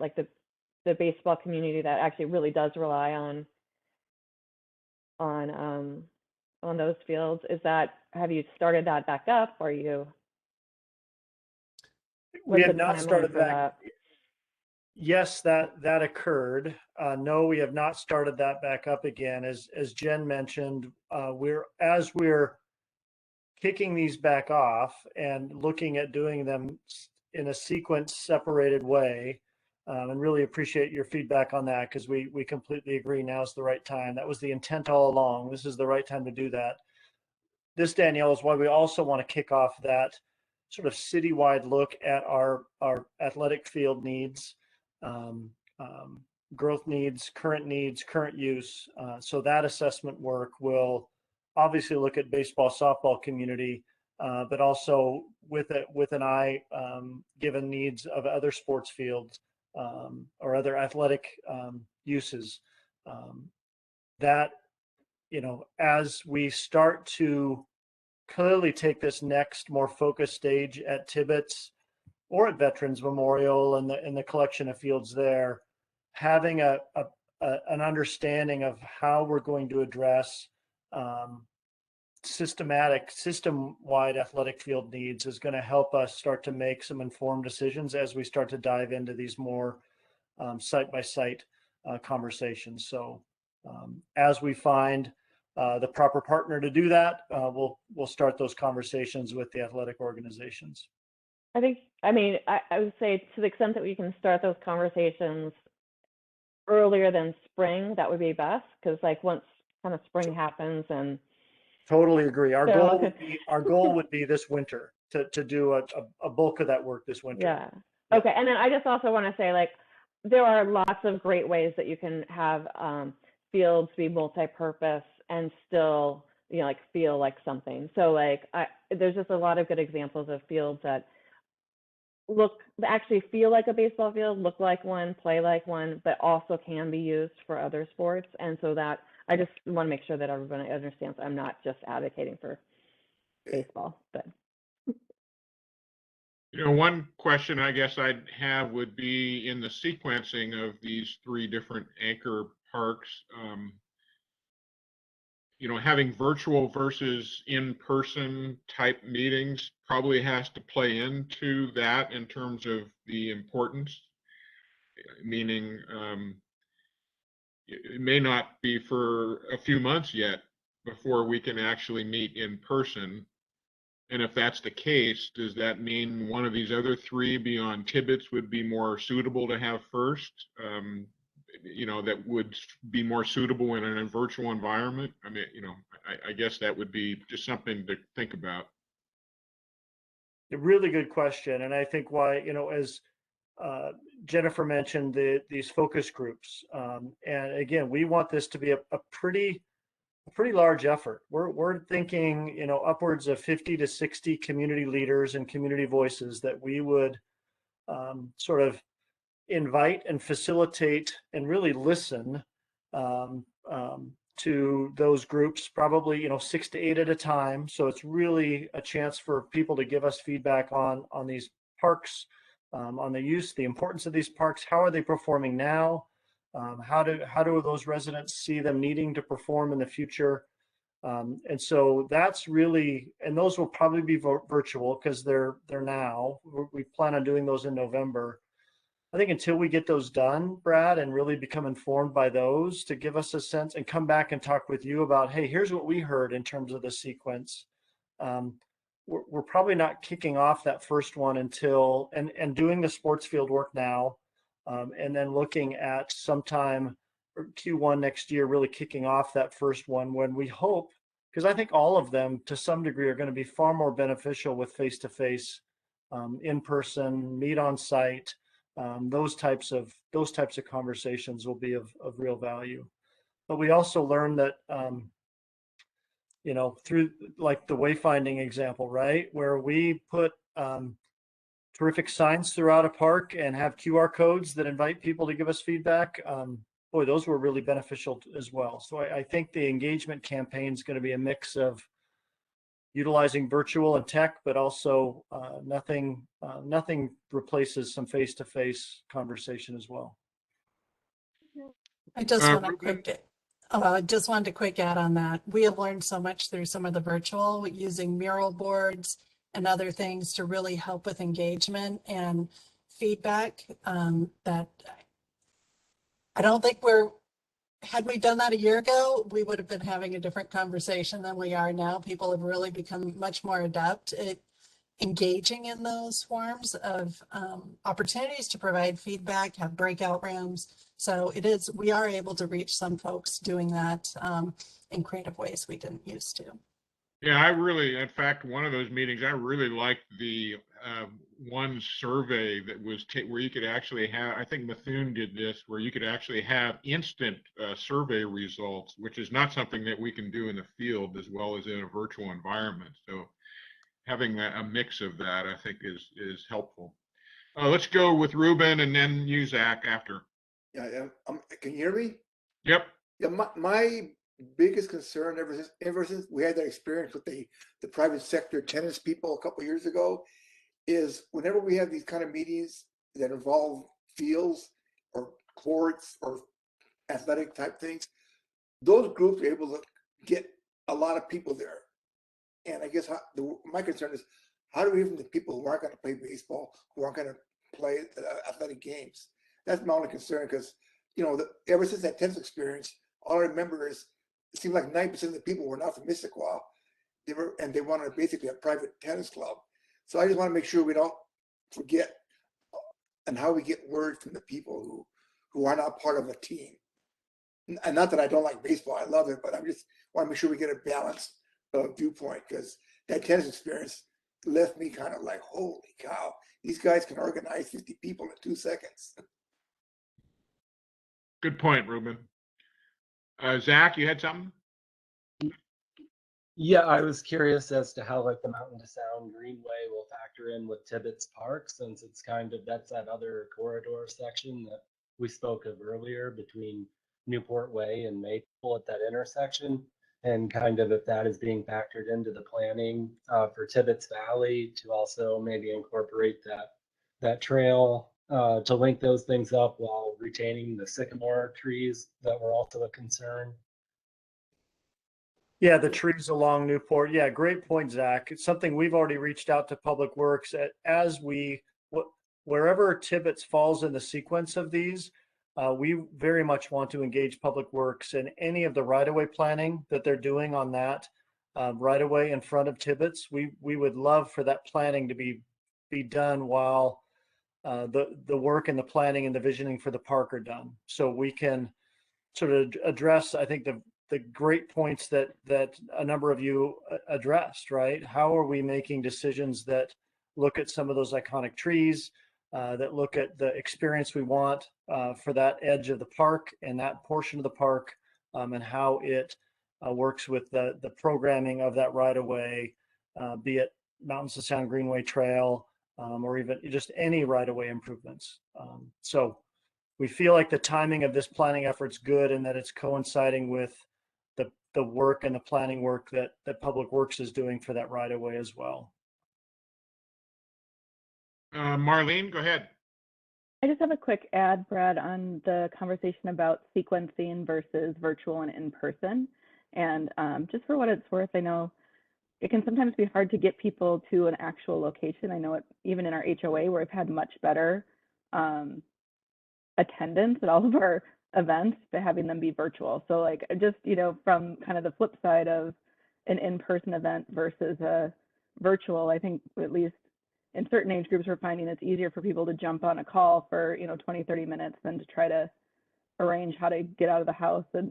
baseball community that actually really does rely on those fields. Have you started that back up? Or we have not started that. Yes, that occurred. No, we have not started that back up again. As Jen mentioned, we're kicking these back off and looking at doing them in a sequence separated way. And really appreciate your feedback on that, because we completely agree now's the right time. That was the intent all along. This is the right time to do that. This, Danielle, is why we also want to kick off that sort of citywide look at our athletic field needs, growth needs, current use. So that assessment work will obviously look at baseball, softball community, but also with an eye given needs of other sports fields or other athletic uses. That, as we start to clearly take this next more focused stage at Tibbetts or at Veterans Memorial and the collection of fields there, having an understanding of how we're going to address system-wide athletic field needs is going to help us start to make some informed decisions as we start to dive into these more site-by-site conversations. So as we find the proper partner to do that, we'll start those conversations with the athletic organizations. I would say to the extent that we can start those conversations earlier than spring, that would be best, because once kind of spring happens and totally agree. Our goal would be this winter to do a bulk of that work this winter. Yeah. Okay. And then I just also want to say, there are lots of great ways that you can have fields be multi-purpose and still, feel like something. So there's just a lot of good examples of fields that actually feel like a baseball field, look like one, play like one, but also can be used for other sports. And so that I just want to make sure that everybody understands I'm not just advocating for baseball, but. One question I guess I'd have would be in the sequencing of these three different anchor parks, having virtual versus in-person type meetings probably has to play into that in terms of the importance, meaning it may not be for a few months yet before we can actually meet in person. And if that's the case, does that mean one of these other three beyond Tibbetts would be more suitable to have first? That would be more suitable in a virtual environment? I guess that would be just something to think about. A really good question. And I think why, as Jennifer mentioned, these focus groups. And again, we want this to be a pretty large effort. We're thinking, upwards of 50 to 60 community leaders and community voices that we would sort of invite and facilitate and really listen to those groups, probably 6 to 8 at a time. So it's really a chance for people to give us feedback on these parks, on the use, the importance of these parks. How are they performing now? How do those residents see them needing to perform in the future? And so that's really, and those will probably be virtual because they're now. We plan on doing those in November. I think until we get those done, Brad, and really become informed by those to give us a sense and come back and talk with you about, hey, here's what we heard in terms of the sequence. we're probably not kicking off that first one until, and doing the sports field work now, and then looking at sometime Q1 next year, really kicking off that first one when we hope, because I think all of them to some degree are going to be far more beneficial with face-to-face, in person, meet on site. Those types of conversations will be of real value. But we also learned that, through like the wayfinding example, right, where we put terrific signs throughout a park and have QR codes that invite people to give us feedback. Boy, those were really beneficial as well. So I think the engagement campaign is going to be a mix of utilizing virtual and tech, but also nothing replaces some face-to-face conversation as well. I just want to Ruben? I just wanted to quick add on that. We have learned so much through some of the virtual, using mural boards and other things to really help with engagement and feedback, that I don't think had we done that a year ago, we would have been having a different conversation than we are now. People have really become much more adept at engaging in those forms of opportunities to provide feedback, have breakout rooms. So we are able to reach some folks doing that in creative ways we didn't used to. Yeah, in fact, one of those meetings, I really liked the one survey that was where you could actually have, I think Methune did this, where you could actually have instant survey results, which is not something that we can do in the field as well as in a virtual environment. So having a mix of that, I think, is helpful. Let's go with Ruben and then you, Zach, after. Yeah, can you hear me? Yep. Yeah, my biggest concern ever since we had that experience with the private sector tennis people a couple of years ago is whenever we have these kind of meetings that involve fields or courts or athletic type things, those groups are able to get a lot of people there. And I guess my concern is, how do we even the people who aren't going to play baseball, who aren't going to play athletic games? That's my only concern, because ever since that tennis experience, all I remember is it seemed like 90% of the people were not from Issaquah. They wanted basically a private tennis club. So I just want to make sure we don't forget and how we get word from the people who are not part of a team. And not that I don't like baseball, I love it, but I just want to make sure we get a balanced viewpoint, because that tennis experience left me kind of like, holy cow, these guys can organize 50 people in 2 seconds. Good point, Ruben. Zach, you had something? Yeah, I was curious as to how like the Mountain to Sound Greenway will factor in with Tibbetts Park, since it's that's that other corridor section that we spoke of earlier between Newport Way and Maple at that intersection, and kind of if that is being factored into the planning for Tibbetts Valley to also maybe incorporate that trail to link those things up while retaining the sycamore trees that were also a concern. Yeah, the trees along Newport. Yeah, great point, Zach. It's something we've already reached out to Public Works wherever Tibbetts falls in the sequence of these. We very much want to engage Public Works in any of the right-of-way planning that they're doing on that right-of-way in front of Tibbetts. We would love for that planning to be done while the work and the planning and the visioning for the park are done. So we can sort of address, I think, the great points that a number of you addressed, right? How are we making decisions that look at some of those iconic trees, that look at the experience we want for that edge of the park and that portion of the park, and how it works with the programming of that right of way, be it Mountains to Sound Greenway Trail, or even just any right of way improvements. So we feel like the timing of this planning effort's good, and that it's coinciding with the work and the planning work that Public Works is doing for that right of way as well. Marlene, go ahead. I just have a quick add, Brad, on the conversation about sequencing versus virtual and in person. And just for what it's worth, I know it can sometimes be hard to get people to an actual location. I know it even in our HOA, where we've had much better attendance at all of our events by having them be virtual. So like just, from kind of the flip side of an in-person event versus a virtual. I think at least in certain age groups, we're finding it's easier for people to jump on a call for, 20, 30 minutes than to try to arrange how to get out of the house at,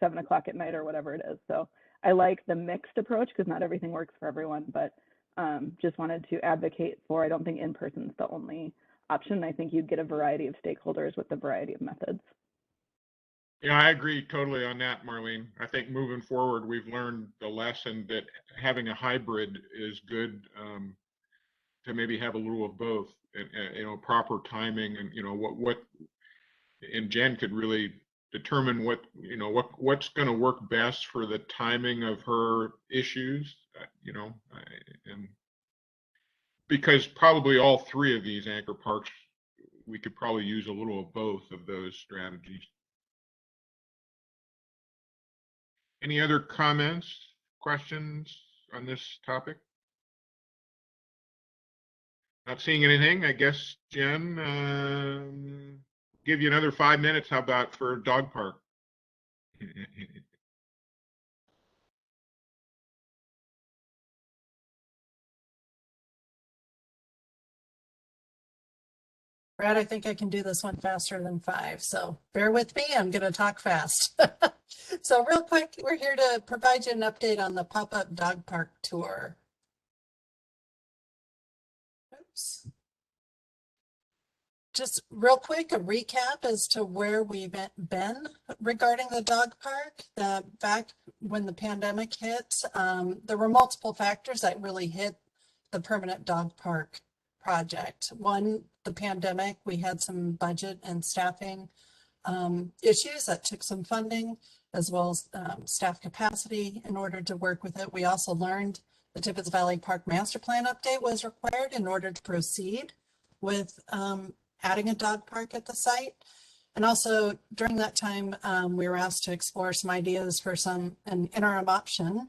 7 o'clock at night or whatever it is. So I like the mixed approach because not everything works for everyone, but just wanted to advocate for, I don't think in-person is the only option. I think you'd get a variety of stakeholders with a variety of methods. Yeah, I agree totally on that, Marlene. I think moving forward, we've learned the lesson that having a hybrid is good, to maybe have a little of both, and proper timing, and what and Jen could really determine what's going to work best for the timing of her issues, and because probably all three of these anchor parks, we could probably use a little of both of those strategies. Any other comments, questions on this topic? Not seeing anything. I guess, Jen, give you another 5 minutes. How about for dog park? Brad, I think I can do this one faster than 5, so bear with me. I'm going to talk fast. So real quick, we're here to provide you an update on the pop-up dog park tour. Oops. Just real quick, a recap as to where we've been regarding the dog park. Back when the pandemic hit, there were multiple factors that really hit the permanent dog park project. One, the pandemic, we had some budget and staffing issues that took some funding, as well as staff capacity in order to work with it. We also learned the Tibbetts Valley Park Master Plan update was required in order to proceed with adding a dog park at the site. And also during that time, we were asked to explore some ideas for an interim option,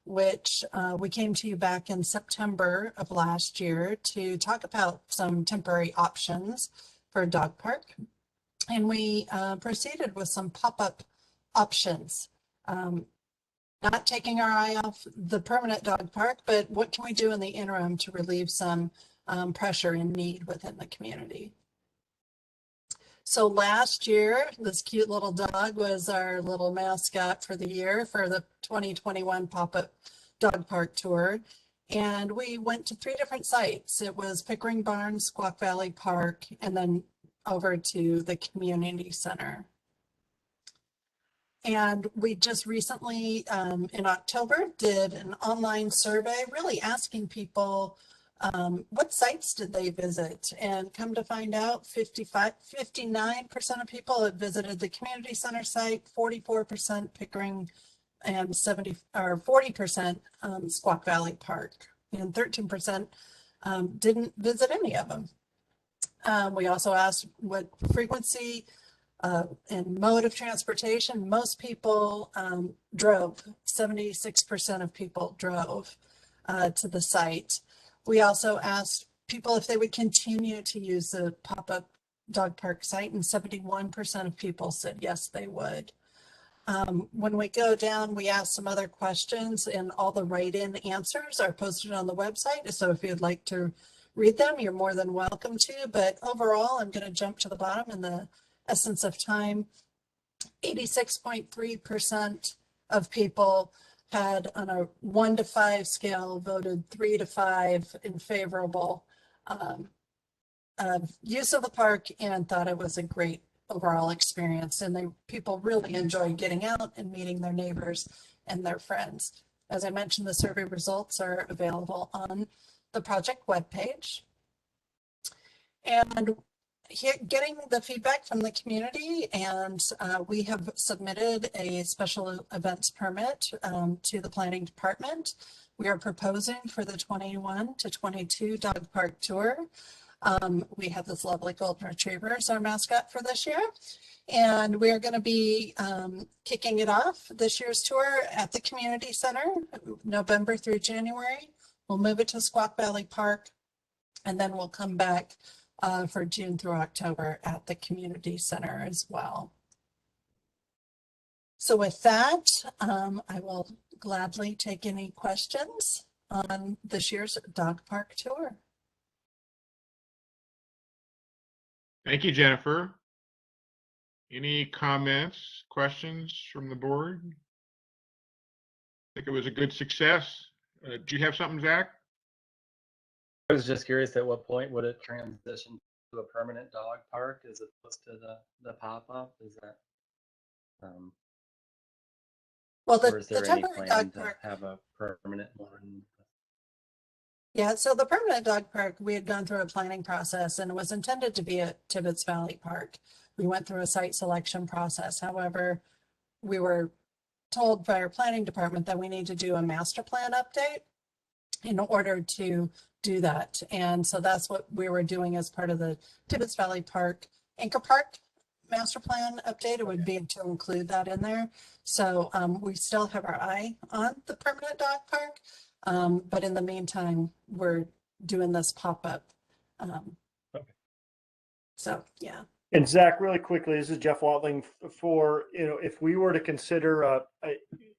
which we came to you back in September of last year to talk about some temporary options for a dog park. And we proceeded with some pop-up options, not taking our eye off the permanent dog park, but what can we do in the interim to relieve some pressure and need within the community? So last year, this cute little dog was our little mascot for the year for the 2021 pop-up dog park tour. And we went to 3 different sites. It was Pickering Barns, Squaw Valley Park, and then over to the community center. And we just recently, in October, did an online survey really asking people what sites did they visit, and come to find out 59% of people had visited the community center site, 44% Pickering, and 40% Squaw Valley Park, and 13% didn't visit any of them. We also asked what frequency and mode of transportation. Most people drove. 76% of people drove to the site. We also asked people if they would continue to use the pop-up dog park site, and 71% of people said yes, they would. When we go down, we ask some other questions, and all the write-in answers are posted on the website. So if you'd like to read them, you're more than welcome to. But overall, I'm going to jump to the bottom in the essence of time. 86.3% of people had, on a 1 to 5 scale, voted 3 to 5 in favorable use of the park, and thought it was a great overall experience. And people really enjoyed getting out and meeting their neighbors and their friends. As I mentioned, the survey results are available on the project webpage. And getting the feedback from the community, and we have submitted a special events permit to the planning department. We are proposing for the 21 to 22 dog park tour. We have this lovely golden retriever as our mascot for this year, and we are going to be kicking it off, this year's tour, at the community center, November through January. We'll move it to Squaw Valley Park, and then we'll come back for June through October at the community center as well. So with that, I will gladly take any questions on this year's dog park tour. Thank you, Jennifer. Any comments, questions from the board? I think it was a good success. Do you have something, Zach? I was just curious, at what point would it transition to a permanent dog park as opposed to the pop-up? Is that, Well, or is the there any temporary plan dog to park, have a permanent one? yeah, so the permanent dog park, we had gone through a planning process and it was intended to be at Tibbetts Valley Park. We went through a site selection process. However, we were told by our planning department that we need to do a master plan update in order to do that. And so that's what we were doing as part of the Tibbetts Valley Park Anchor Park master plan update. It would be to include that in there. So we still have our eye on the permanent dog park. But in the meantime, we're doing this pop-up. So, yeah. And Zach, really quickly, this is Jeff Watling. For, if we were to consider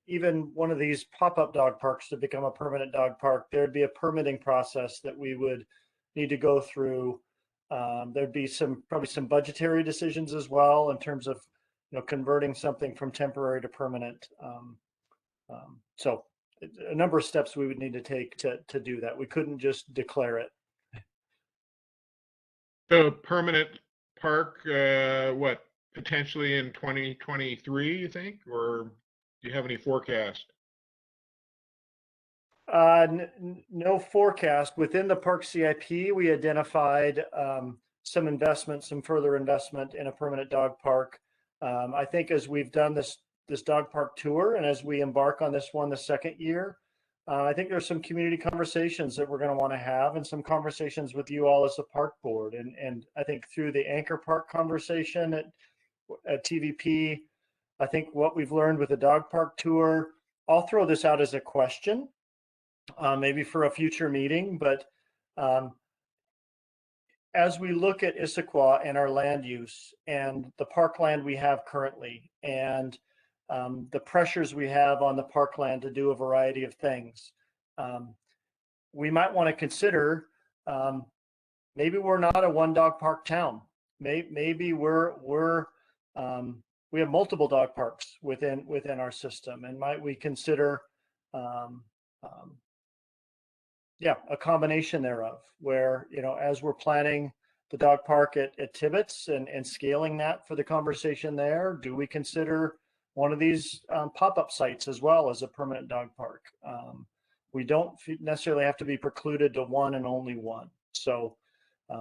even one of these pop-up dog parks to become a permanent dog park, there'd be a permitting process that we would need to go through. There'd be probably some budgetary decisions as well in terms of, converting something from temporary to permanent. So a number of steps we would need to take to do that. We couldn't just declare it. So permanent park, what, potentially in 2023, you think? Or do you have any forecast? No forecast. Within the park CIP, we identified some further investment in a permanent dog park. I think as we've done this dog park tour and as we embark on this one the second year, I think there's some community conversations that we're going to want to have and some conversations with you all as a park board. And I think through the Anchor Park conversation at TVP, I think what we've learned with the dog park tour, I'll throw this out as a question, maybe for a future meeting, but as we look at Issaquah and our land use and the parkland we have currently and the pressures we have on the parkland to do a variety of things, we might want to consider maybe we're not a one dog park town. Maybe we have multiple dog parks within our system, and might we consider a combination thereof, where, as we're planning the dog park at Tibbetts and scaling that for the conversation there, do we consider one of these pop-up sites as well as a permanent dog park? We don't necessarily have to be precluded to one and only one. So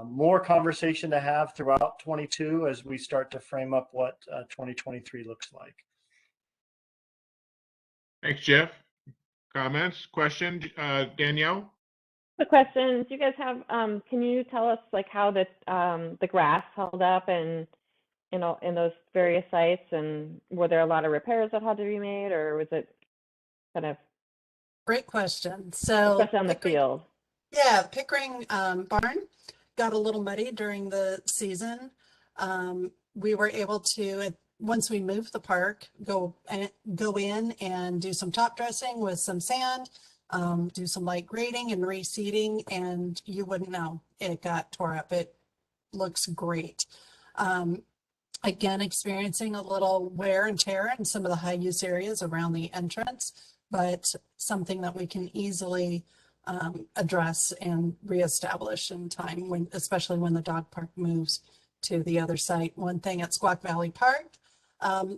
more conversation to have throughout 22 as we start to frame up what 2023 looks like. Thanks, Jeff. Comments, question, Danielle? The question, do you guys have, can you tell us like how the grass held up and in those various sites, and were there a lot of repairs that had to be made, or was it kind of? Great question. So especially on the field. Yeah, Pickering barn got a little muddy during the season. We were able to, once we moved the park, go in and do some top dressing with some sand, do some light grading and reseeding, and you wouldn't know it got tore up. It looks great. Again, experiencing a little wear and tear in some of the high use areas around the entrance, but something that we can easily address and reestablish in time, especially when the dog park moves to the other site. One thing at Squaw Valley Park,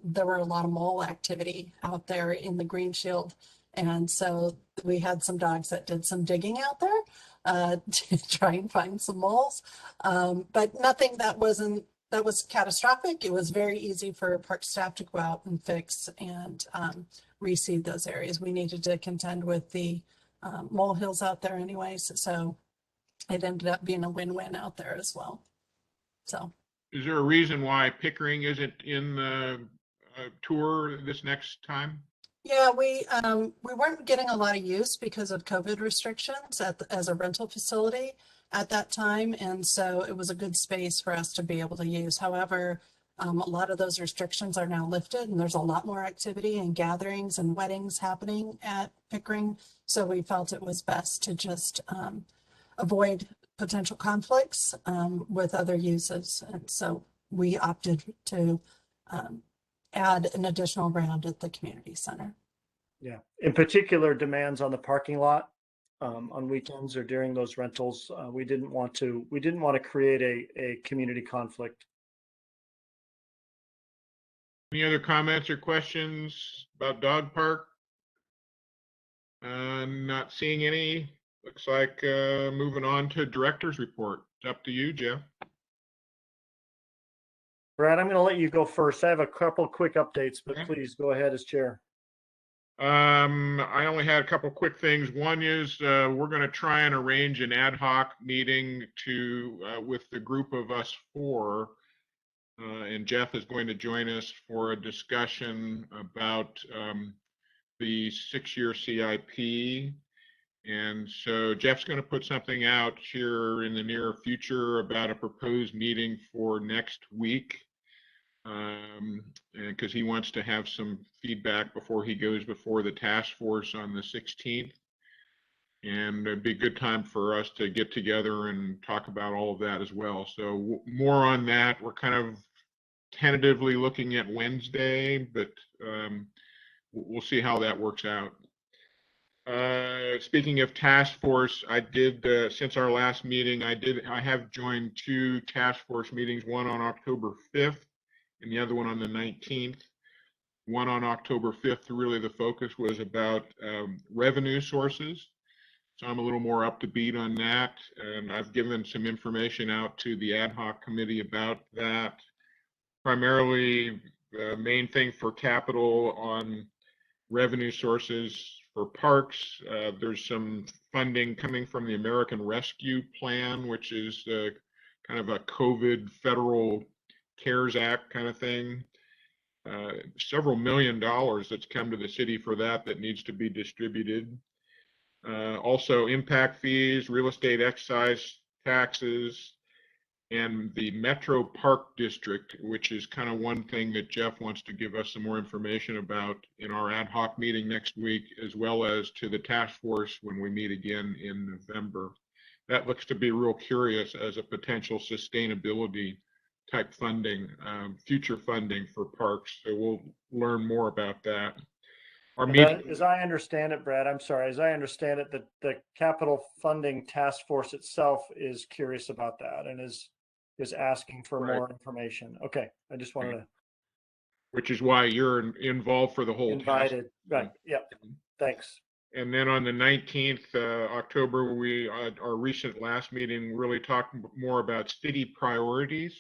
there were a lot of mole activity out there in the green shield. And so we had some dogs that did some digging out there to try and find some moles, but nothing that was catastrophic. It was very easy for park staff to go out and fix and reseed those areas. We needed to contend with the molehills out there anyways, so it ended up being a win-win out there as well. So, is there a reason why Pickering isn't in the tour this next time? Yeah, we weren't getting a lot of use because of COVID restrictions as a rental facility at that time, and so it was a good space for us to be able to use. However, A lot of those restrictions are now lifted, and there's a lot more activity and gatherings and weddings happening at Pickering. So we felt it was best to just avoid potential conflicts with other uses. And so we opted to add an additional round at the community center. Yeah, in particular, demands on the parking lot on weekends or during those rentals. We didn't want to create a community conflict. Any other comments or questions about dog park? Not seeing any. Looks like moving on to director's report. It's up to you, Jeff. Brad, I'm going to let you go first. I have a couple quick updates, but please go ahead as chair. I only had a couple quick things. One is we're going to try and arrange an ad hoc meeting with the group of us four. And Jeff is going to join us for a discussion about the 6-year CIP. And so Jeff's going to put something out here in the near future about a proposed meeting for next week, because he wants to have some feedback before he goes before the task force on the 16th. And it'd be a good time for us to get together and talk about all of that as well. So more on that. We're kind of tentatively looking at Wednesday, but we'll see how that works out. Speaking of task force, I did since our last meeting, I have joined 2 task force meetings, one on October 5th and the other one on the 19th. One on October 5th, really the focus was about revenue sources. So I'm a little more up to beat on that, and I've given some information out to the ad hoc committee about that. Primarily, the main thing for capital on revenue sources for parks. There's some funding coming from the American Rescue Plan, which is kind of a COVID federal CARES Act kind of thing. Several $1 million that's come to the city for that needs to be distributed. Also impact fees, real estate excise taxes, and the Metro Park District, which is kind of one thing that Jeff wants to give us some more information about in our ad hoc meeting next week, as well as to the task force when we meet again in November. That looks to be real curious as a potential sustainability type funding, future funding for parks. So we'll learn more about that. As I understand it, Brad, I'm sorry, as I understand it, the capital funding task force itself is curious about that and is asking for more information. Okay, I just wanted to. Which is why you're involved for the whole invited. Right. Yep. Thanks. And then on the 19th October, our recent last meeting really talked more about city priorities.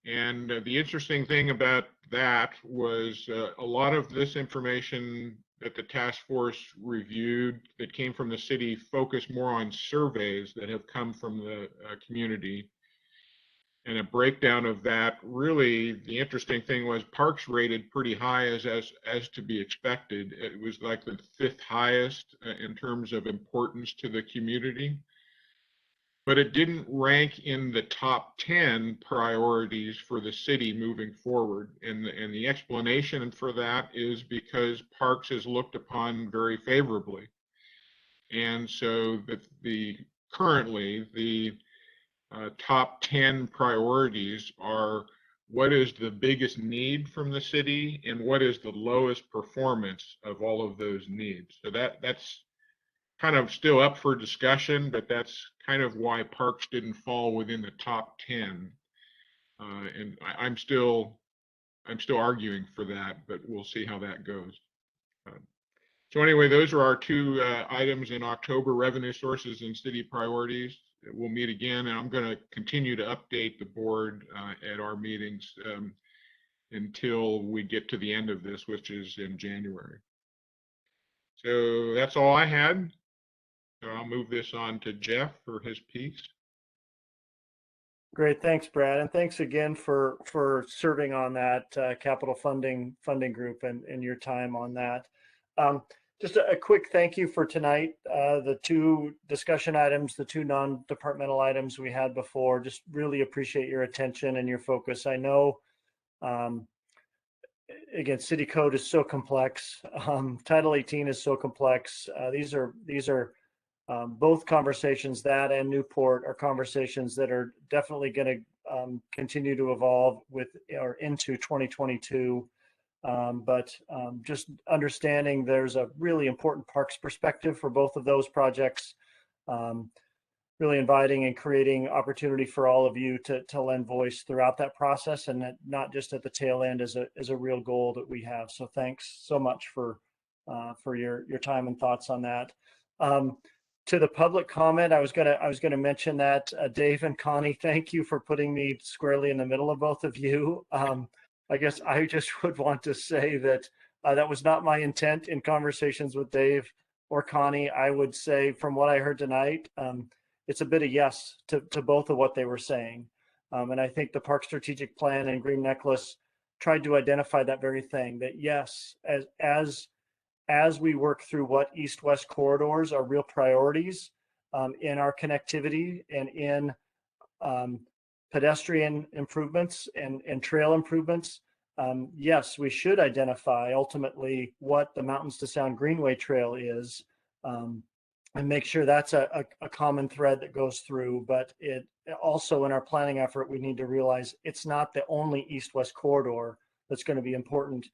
And the interesting thing about that was a lot of this information that the task force reviewed that came from the city focused more on surveys that have come from the community. And a breakdown of that, really, the interesting thing was parks rated pretty high as to be expected. It was like the 5th highest in terms of importance to the community. But it didn't rank in the top 10 priorities for the city moving forward. And the explanation for that is because parks is looked upon very favorably. And so currently the top 10 priorities are what is the biggest need from the city and what is the lowest performance of all of those needs. So that's kind of still up for discussion, but that's kind of why parks didn't fall within the top 10. And I'm still arguing for that, but we'll see how that goes. So anyway, those are our 2 items in October: revenue sources and city priorities. We'll meet again, and I'm going to continue to update the board at our meetings until we get to the end of this, which is in January. So that's all I had. So I'll move this on to Jeff for his piece. Great, thanks, Brad, and thanks again for serving on that capital funding group and your time on that. Just a quick thank you for tonight. The 2 discussion items, the 2 non-departmental items we had before, just really appreciate your attention and your focus. I know Again, city code is so complex. Title 18 is so complex. These are both conversations, that and Newport, are conversations that are definitely going to continue to evolve with or into 2022. But just understanding there's a really important parks perspective for both of those projects. Really inviting and creating opportunity for all of you to lend voice throughout that process, and not just at the tail end as a real goal that we have. So thanks so much for your time and thoughts on that. To the public comment, I was gonna mention that Dave and Connie, thank you for putting me squarely in the middle of both of you. I guess I just would want to say that that was not my intent in conversations with Dave or Connie. I would say from what I heard tonight, it's a bit of yes to both of what they were saying. And I think the Park Strategic Plan and Green Necklace tried to identify that very thing, that yes, as we work through what east-west corridors are real priorities in our connectivity and in pedestrian improvements and trail improvements, yes, we should identify ultimately what the Mountains to Sound Greenway Trail is, and make sure that's a common thread that goes through. But it also, in our planning effort, we need to realize it's not the only east-west corridor that's going to be important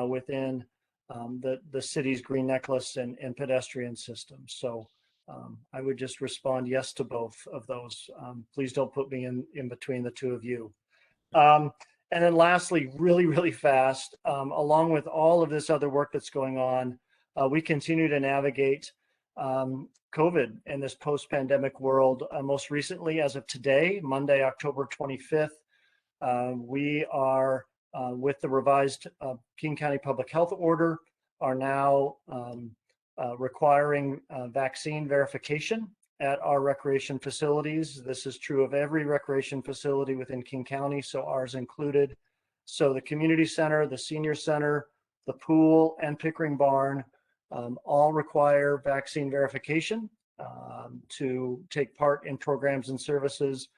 within the city's Green Necklace and pedestrian system. So I would just respond yes to both of those. Please don't put me in between the two of you. And then lastly, really fast, along with all of this other work that's going on, we continue to navigate COVID in this post-pandemic world. Most recently, as of today, Monday, October 25th, we are with the revised King County Public Health Order, are now requiring vaccine verification at our recreation facilities. This is true of every recreation facility within King County, so ours included. So the community center, the senior center, the pool, and Pickering Barn all require vaccine verification to take part in programs and services.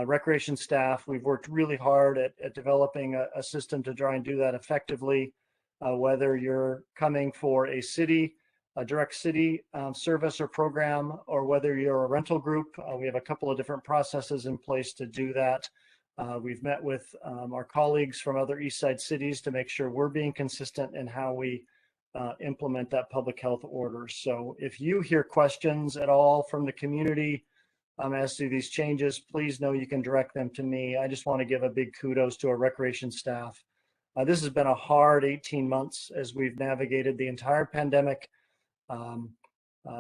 Recreation staff, we've worked really hard at developing a system to try and do that effectively. Whether you're coming for a direct city service or program, or whether you're a rental group, we have a couple of different processes in place to do that. We've met with our colleagues from other East Side cities to make sure we're being consistent in how we implement that public health order. So if you hear questions at all from the community as to these changes, please know you can direct them to me. I just want to give a big kudos to our recreation staff. This has been a hard 18 months as we've navigated the entire pandemic.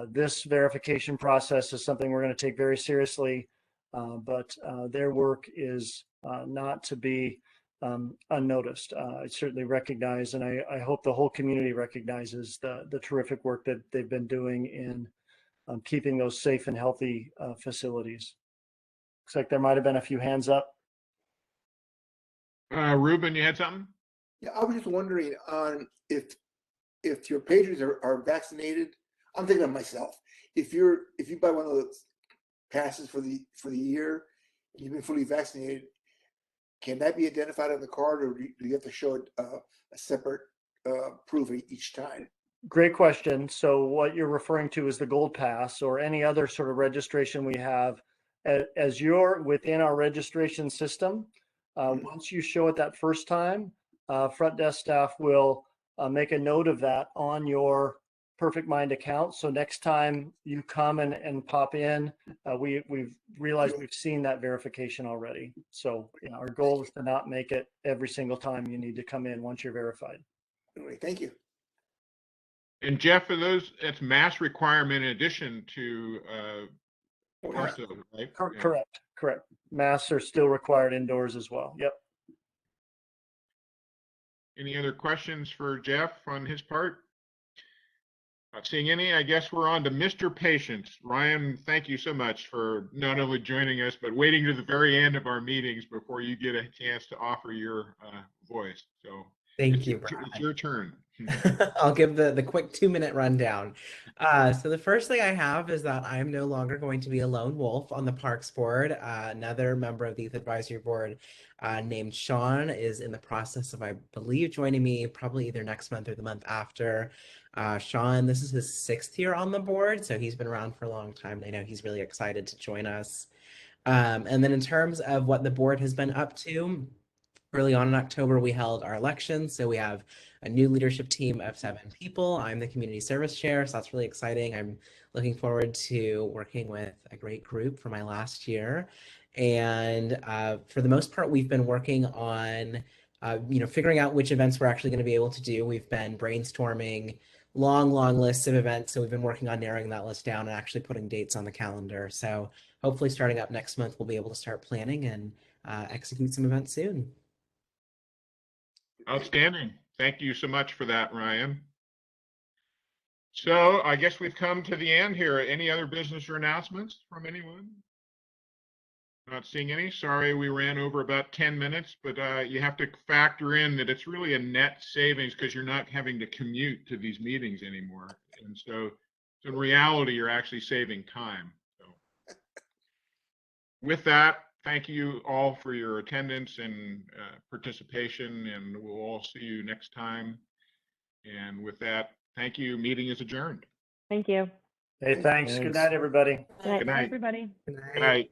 This verification process is something we're going to take very seriously, but their work is not to be unnoticed. I certainly recognize, and I hope the whole community recognizes the terrific work that they've been doing in keeping those safe and healthy facilities. Looks like there might have been a few hands up. Ruben, you had something? Yeah, I was just wondering on if your patrons are vaccinated. I'm thinking of myself. If you buy one of those passes for the year and you've been fully vaccinated, can that be identified on the card, or do you have to show it a separate proof each time? Great question. So what you're referring to is the Gold Pass or any other sort of registration we have. As you're within our registration system, once you show it that first time, front desk staff will make a note of that on your Perfect Mind account. So next time you come and pop in, we've realized we've seen that verification already. So our goal is to not make it every single time you need to come in once you're verified. Anyway, thank you. And Jeff, for those, it's mask requirement in addition to Correct. also, right? Correct. Masks are still required indoors as well. Yep. Any other questions for Jeff on his part? Not seeing any. I guess we're on to Mr. Patience. Ryan, thank you so much for not only joining us, but waiting to the very end of our meetings before you get a chance to offer your voice. So Thank you. It's your turn. I'll give the quick 2-minute rundown. So the first thing I have is that I'm no longer going to be a lone wolf on the Parks Board. Another member of the Youth Advisory Board named Sean is in the process of, I believe, joining me probably either next month or the month after. Sean, this is his 6th year on the board, so he's been around for a long time. I know he's really excited to join us. And then in terms of what the board has been up to, early on in October, we held our elections. So we have a new leadership team of 7 people. I'm the community service chair, so that's really exciting. I'm looking forward to working with a great group for my last year. And for the most part, we've been working on, figuring out which events we're actually going to be able to do. We've been brainstorming long lists of events. So we've been working on narrowing that list down and actually putting dates on the calendar. So hopefully starting up next month, we'll be able to start planning and execute some events soon. Outstanding. Thank you so much for that, Ryan. So I guess we've come to the end here. Any other business or announcements from anyone? Not seeing any. Sorry, we ran over about 10 minutes, but you have to factor in that it's really a net savings because you're not having to commute to these meetings anymore. And so in reality, you're actually saving time. So with that, thank you all for your attendance and participation, and we'll all see you next time. And with that, thank you. Meeting is adjourned. Thank you. Hey, thanks. Good night, everybody. Good night. Good night. Everybody. Good night. Good night.